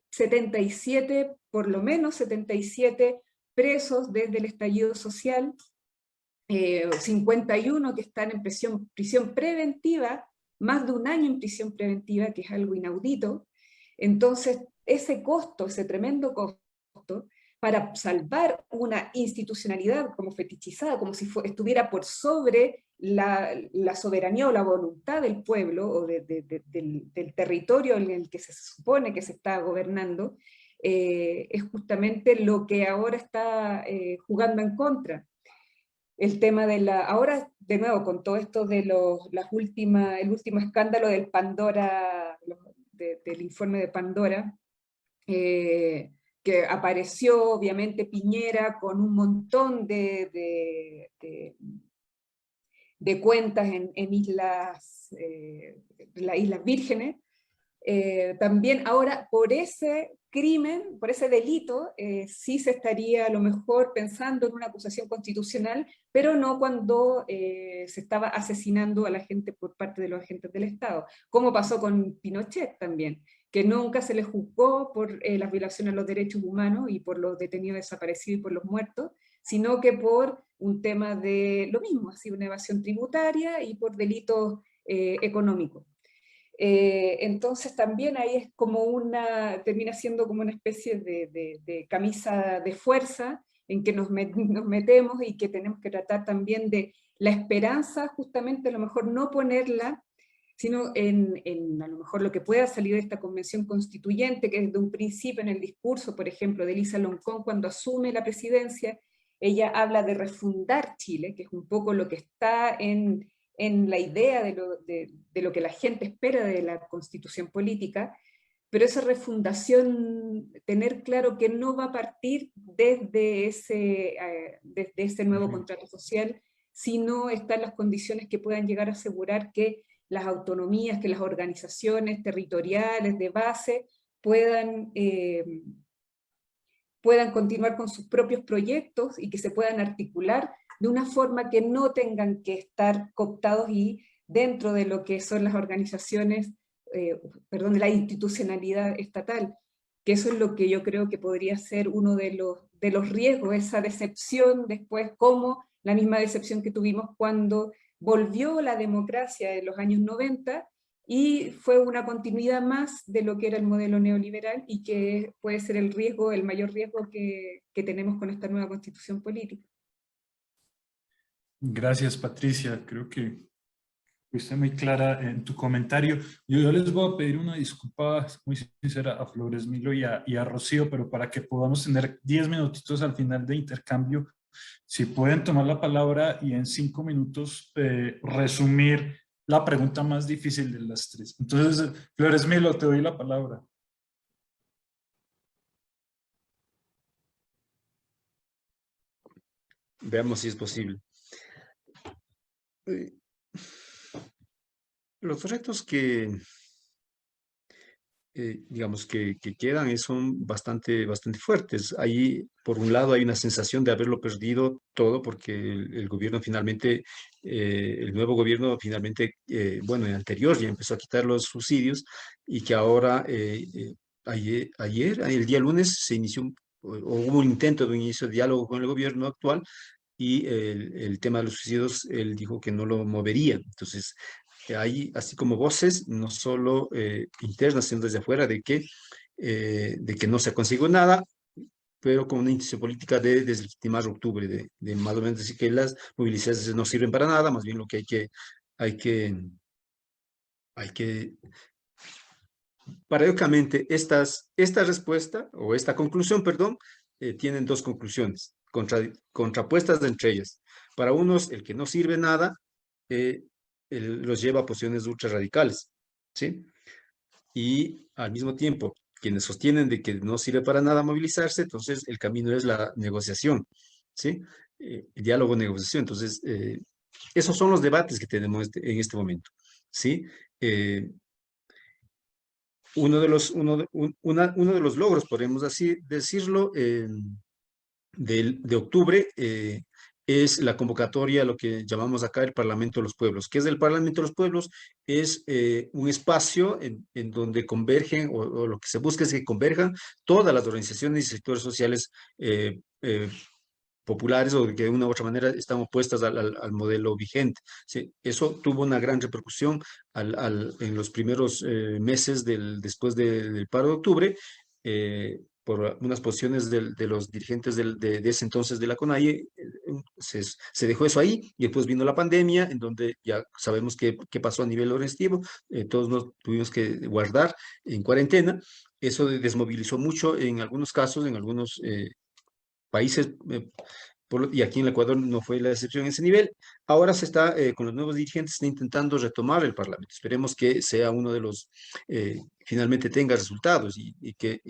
77, por lo menos 77 presos desde el estallido social, 51 que están en prisión preventiva, más de un año en prisión preventiva, que es algo inaudito. Entonces, ese costo, ese tremendo costo, para salvar una institucionalidad como fetichizada, como si estuviera por sobre la soberanía o la voluntad del pueblo o del territorio en el que se supone que se está gobernando, es justamente lo que ahora está jugando en contra. El tema ahora, de nuevo, con todo esto de el último escándalo del Pandora, del informe de Pandora, que apareció obviamente Piñera con un montón de cuentas en las Islas Vírgenes. También ahora por ese crimen, por ese delito, sí se estaría a lo mejor pensando en una acusación constitucional, pero no cuando se estaba asesinando a la gente por parte de los agentes del Estado, como pasó con Pinochet también, que nunca se le juzgó por las violaciones a los derechos humanos y por los detenidos desaparecidos y por los muertos, sino que por un tema de lo mismo, así una evasión tributaria y por delitos económicos. Entonces también ahí es como termina siendo como una especie de camisa de fuerza en que nos metemos y que tenemos que tratar también de la esperanza, justamente a lo mejor no ponerla, sino en a lo mejor lo que pueda salir de esta convención constituyente, que desde un principio en el discurso, por ejemplo, de Elisa Loncón cuando asume la presidencia, ella habla de refundar Chile, que es un poco lo que está en la idea de lo que la gente espera de la constitución política, pero esa refundación, tener claro que no va a partir desde ese nuevo contrato social, sino están las condiciones que puedan llegar a asegurar que las autonomías, que las organizaciones territoriales de base puedan continuar con sus propios proyectos y que se puedan articular de una forma que no tengan que estar cooptados y dentro de lo que son las organizaciones, de la institucionalidad estatal, que eso es lo que yo creo que podría ser uno de los riesgos, esa decepción después, como la misma decepción que tuvimos cuando volvió la democracia en los años 90 y fue una continuidad más de lo que era el modelo neoliberal y que puede ser el mayor riesgo que tenemos con esta nueva constitución política. Gracias, Patricia. Creo que fuiste muy clara en tu comentario. Yo les voy a pedir una disculpa muy sincera a Flores Milo y a Rocío, pero para que podamos tener 10 minutitos al final de intercambio, si pueden tomar la palabra y en 5 minutos resumir la pregunta más difícil de las tres. Entonces, Flores Milo, te doy la palabra. Veamos si es posible. Los retos digamos que quedan son bastante fuertes. Ahí, por un lado, hay una sensación de haberlo perdido todo porque el gobierno finalmente, el nuevo gobierno finalmente, bueno, el anterior ya empezó a quitar los subsidios y que ahora, el día lunes, se inició o hubo un intento de un inicio de diálogo con el gobierno actual y el tema de los subsidios, él dijo que no lo movería. Entonces, hay así como voces, no solo internas, sino desde afuera, de que no se consiguió nada, pero con una intención política de deslegitimar octubre, de más o menos decir que las movilizaciones no sirven para nada, más bien lo que hay que paradójicamente, esta respuesta, o esta conclusión, perdón, tienen dos conclusiones, contrapuestas entre ellas. para unos el que no sirve nada los lleva a posiciones ultra radicales, ¿sí? Y al mismo tiempo, quienes sostienen de que no sirve para nada movilizarse, entonces el camino es la negociación, ¿sí? El diálogo, negociación. Entonces, esos son los debates que tenemos en este momento, ¿sí? Uno de los logros, podemos así decirlo, de octubre es la convocatoria a lo que llamamos acá el Parlamento de los Pueblos. ¿Qué es el Parlamento de los Pueblos? Es un espacio en donde convergen, o lo que se busca es que converjan todas las organizaciones y sectores sociales populares o que de una u otra manera están opuestas al modelo vigente. Sí, eso tuvo una gran repercusión en los primeros meses después del paro de octubre, por unas posiciones de los dirigentes de ese entonces de la CONAIE. Se dejó eso ahí y después vino la pandemia, en donde ya sabemos qué pasó a nivel organizativo. Todos nos tuvimos que guardar en cuarentena. Eso desmovilizó mucho en algunos casos, en algunos países, y aquí en el Ecuador no fue la excepción en ese nivel. Ahora se está, con los nuevos dirigentes, está intentando retomar el Parlamento. Esperemos que sea uno de los, finalmente tenga resultados y que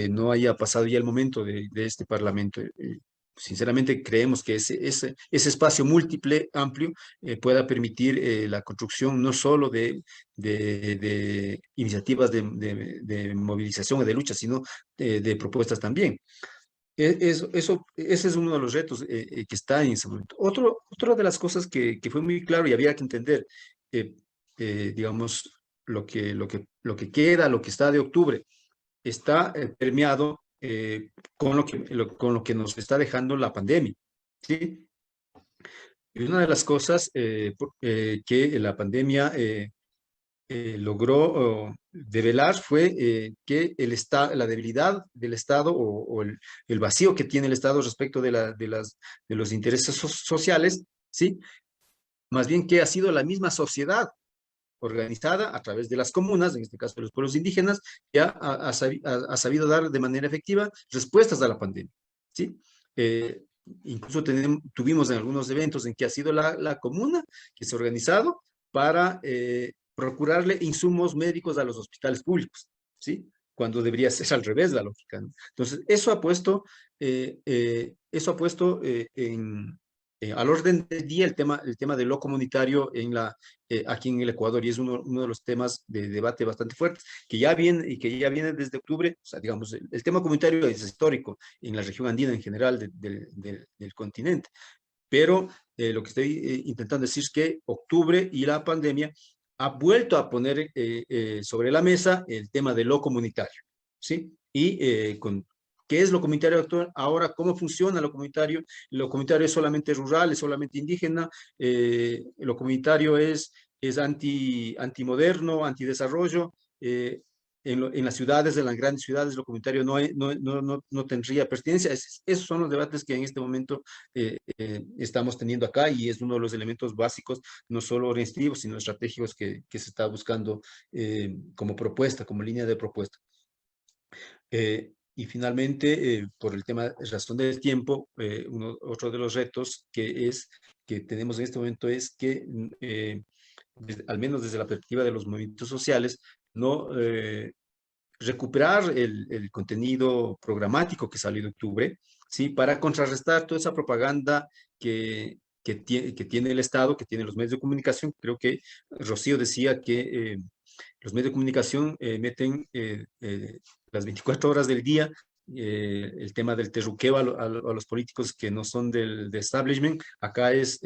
no haya pasado ya el momento de este Parlamento. Sinceramente creemos que ese espacio múltiple, amplio, pueda permitir la construcción no solo de iniciativas de movilización o de lucha, sino de propuestas también. Ese es uno de los retos que está en ese momento. Otra de las cosas que fue muy claro y había que entender, digamos, lo que queda, lo que está de octubre, está permeado con lo que nos está dejando la pandemia, ¿sí? Y una de las cosas que la pandemia logró develar fue que la debilidad del Estado o el vacío que tiene el Estado respecto de los intereses sociales, ¿sí? Más bien que ha sido la misma sociedad organizada a través de las comunas, en este caso de los pueblos indígenas, que ha sabido dar de manera efectiva respuestas a la pandemia, ¿sí? Incluso tuvimos en algunos eventos en que ha sido la comuna que se ha organizado para procurarle insumos médicos a los hospitales públicos, ¿sí? Cuando debería ser al revés la lógica, ¿no? Entonces, eso ha puesto al orden del día el tema de lo comunitario aquí en el Ecuador, y es uno de los temas de debate bastante fuertes, que ya viene desde octubre. O sea, digamos, el tema comunitario es histórico en la región andina en general del continente, pero lo que estoy intentando decir es que octubre y la pandemia ha vuelto a poner sobre la mesa el tema de lo comunitario, ¿sí? Y ¿qué es lo comunitario ahora? ¿Cómo funciona lo comunitario? Lo comunitario es solamente rural, es solamente indígena. Lo comunitario es antimoderno, antidesarrollo. En las ciudades, en las grandes ciudades, lo comunitario no tendría pertinencia. Esos son los debates que en este momento estamos teniendo acá, y es uno de los elementos básicos, no solo organizativos, sino estratégicos que se está buscando como propuesta, como línea de propuesta. Y finalmente, por el razón del tiempo, otro de los retos que tenemos en este momento es que, al menos desde la perspectiva de los movimientos sociales, no recuperar el contenido programático que salió de octubre, ¿sí? Para contrarrestar toda esa propaganda que tiene el Estado, que tienen los medios de comunicación. Creo que Rocío decía que los medios de comunicación meten las 24 horas del día el tema del terruqueo a los políticos que no son del establishment. Acá es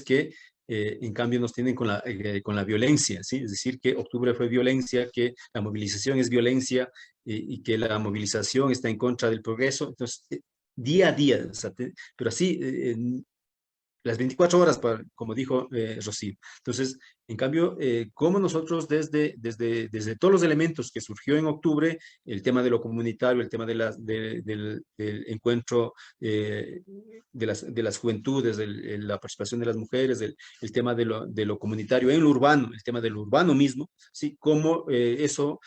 que en cambio nos tienen con la violencia, ¿sí? Es decir, que octubre fue violencia, que la movilización es violencia, y que la movilización está en contra del progreso. Entonces, día a día, o sea, pero así las 24 horas, como dijo Rocío. Entonces, En cambio, como nosotros desde todos los elementos que surgió en octubre, el tema de lo comunitario, el tema del encuentro de las juventudes, la participación de las mujeres, el tema de lo comunitario en lo urbano, el tema de lo urbano mismo, ¿sí? Cómo eso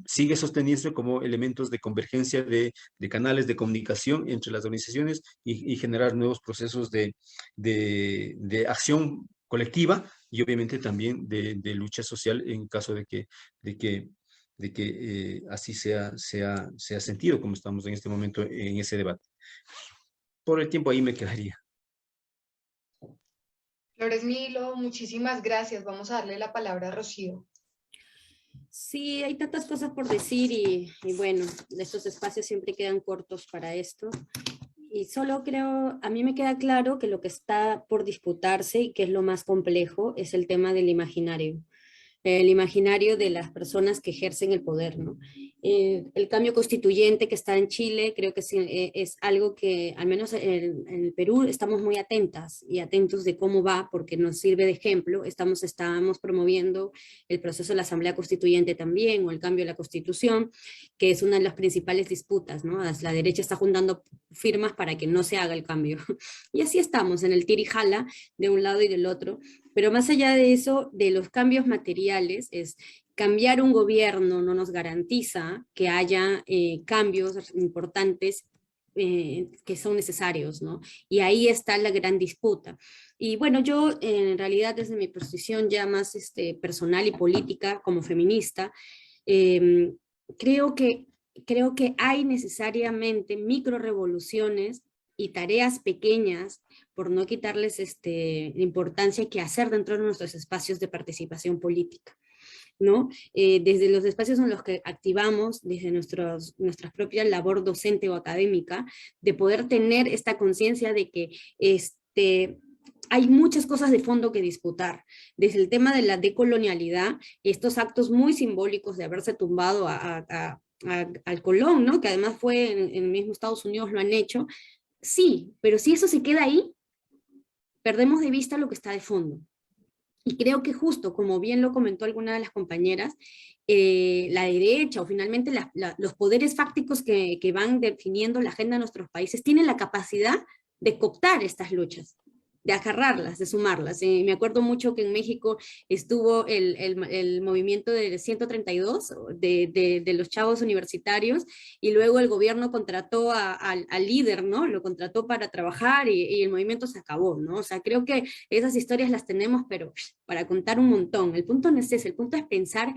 sigue sosteniéndose como elementos de convergencia de canales de comunicación entre las organizaciones y generar nuevos procesos de acción colectiva y obviamente también de lucha social en caso de que así sea sentido, como estamos en este momento en ese debate. Por el tiempo ahí me quedaría. Flores Milo, muchísimas gracias. Vamos a darle la palabra a Rocío. Sí, hay tantas cosas por decir y bueno, estos espacios siempre quedan cortos para esto. Y solo creo, a mí me queda claro que lo que está por disputarse y que es lo más complejo es el tema del imaginario. El imaginario de las personas que ejercen el poder, ¿no? El cambio constituyente que está en Chile creo que es algo que al menos en el Perú estamos muy atentas y atentos de cómo va porque nos sirve de ejemplo. Estamos promoviendo el proceso de la Asamblea Constituyente también o el cambio de la Constitución, que es una de las principales disputas, ¿no? La derecha está juntando firmas para que no se haga el cambio. Y así estamos en el tira y jala de un lado y del otro. Pero más allá de eso, de los cambios materiales, es cambiar un gobierno no nos garantiza que haya cambios importantes que son necesarios, ¿no? Y ahí está la gran disputa. Y bueno, yo en realidad desde mi posición ya más personal y política como feminista, creo que hay necesariamente micro revoluciones y tareas pequeñas, por no quitarles la importancia que hacer dentro de nuestros espacios de participación política, ¿no? Desde los espacios en los que activamos, desde nuestra propia labor docente o académica, de poder tener esta conciencia de que hay muchas cosas de fondo que disputar, desde el tema de la decolonialidad, estos actos muy simbólicos de haberse tumbado al Colón, ¿no? Que además fue en el mismo Estados Unidos lo han hecho. Sí, pero si eso se queda ahí, perdemos de vista lo que está de fondo. Y creo que justo, como bien lo comentó alguna de las compañeras, la derecha o finalmente los poderes fácticos que van definiendo la agenda de nuestros países tienen la capacidad de cooptar estas luchas, de agarrarlas, de sumarlas. Me acuerdo mucho que en México estuvo el movimiento del 132 de los chavos universitarios y luego el gobierno contrató al líder, ¿no? Lo contrató para trabajar y el movimiento se acabó, ¿no? O sea, creo que esas historias las tenemos, pero para contar un montón. El punto no es ese, el punto es pensar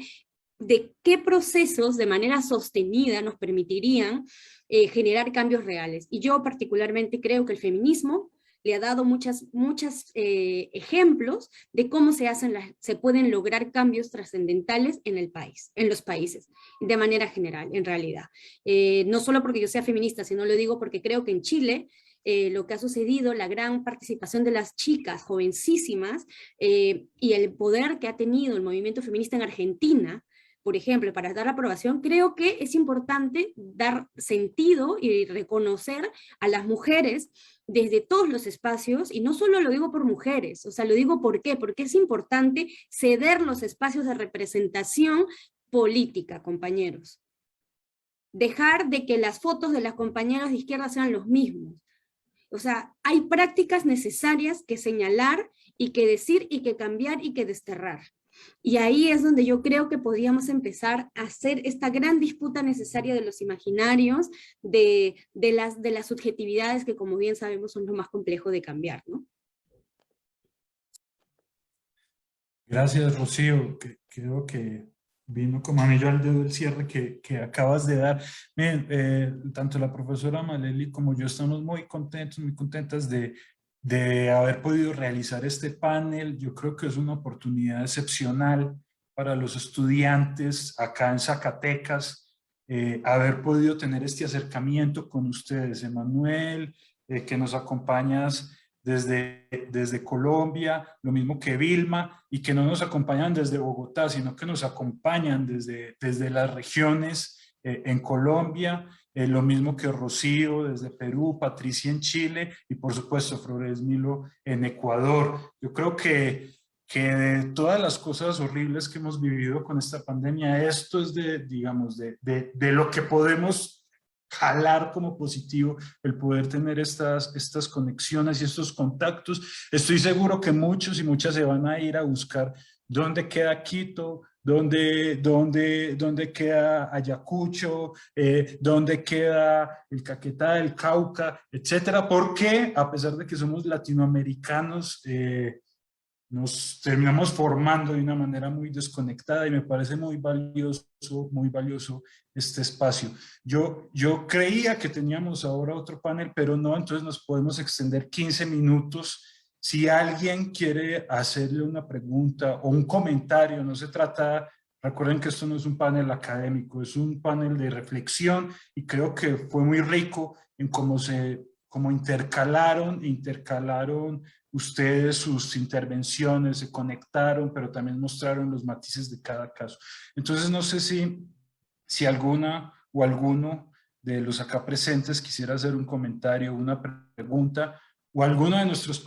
de qué procesos de manera sostenida nos permitirían generar cambios reales. Y yo particularmente creo que el feminismo le ha dado muchos ejemplos de cómo se pueden lograr cambios trascendentales en el país, en los países, de manera general, en realidad. No solo porque yo sea feminista, sino lo digo porque creo que en Chile lo que ha sucedido, la gran participación de las chicas jovencísimas y el poder que ha tenido el movimiento feminista en Argentina, por ejemplo, para dar aprobación, creo que es importante dar sentido y reconocer a las mujeres desde todos los espacios, y no solo lo digo por mujeres, o sea, lo digo ¿por qué? Porque es importante ceder los espacios de representación política, compañeros. Dejar de que las fotos de las compañeras de izquierda sean los mismos. O sea, hay prácticas necesarias que señalar y que decir y que cambiar y que desterrar. Y ahí es donde yo creo que podríamos empezar a hacer esta gran disputa necesaria de los imaginarios, de las subjetividades que, como bien sabemos, son lo más complejo de cambiar, ¿no? Gracias, Rocío. Creo que vino como anillo al dedo el cierre que acabas de dar. Miren, tanto la profesora Maleli como yo estamos muy contentos, muy contentas de haber podido realizar este panel. Yo creo que es una oportunidad excepcional para los estudiantes acá en Zacatecas, haber podido tener este acercamiento con ustedes. Emanuel, que nos acompañas desde Colombia, lo mismo que Vilma, y que no nos acompañan desde Bogotá, sino que nos acompañan desde las regiones en Colombia, lo mismo que Rocío desde Perú, Patricia en Chile y por supuesto Flores Milo en Ecuador. Yo creo que que de todas las cosas horribles que hemos vivido con esta pandemia, esto es digamos, de lo que podemos jalar como positivo, el poder tener estas conexiones y estos contactos. Estoy seguro que muchos y muchas se van a ir a buscar dónde queda Quito, dónde queda Ayacucho, dónde queda el Caquetá del Cauca, etcétera, porque a pesar de que somos latinoamericanos, nos terminamos formando de una manera muy desconectada y me parece muy valioso este espacio. Yo creía que teníamos ahora otro panel, pero no, entonces nos podemos extender 15 minutos. Si alguien quiere hacerle una pregunta o un comentario, no se trata, recuerden que esto no es un panel académico, es un panel de reflexión y creo que fue muy rico en cómo intercalaron ustedes sus intervenciones, se conectaron, pero también mostraron los matices de cada caso. Entonces no sé si alguna o alguno de los acá presentes quisiera hacer un comentario, una pregunta, o alguno de nuestros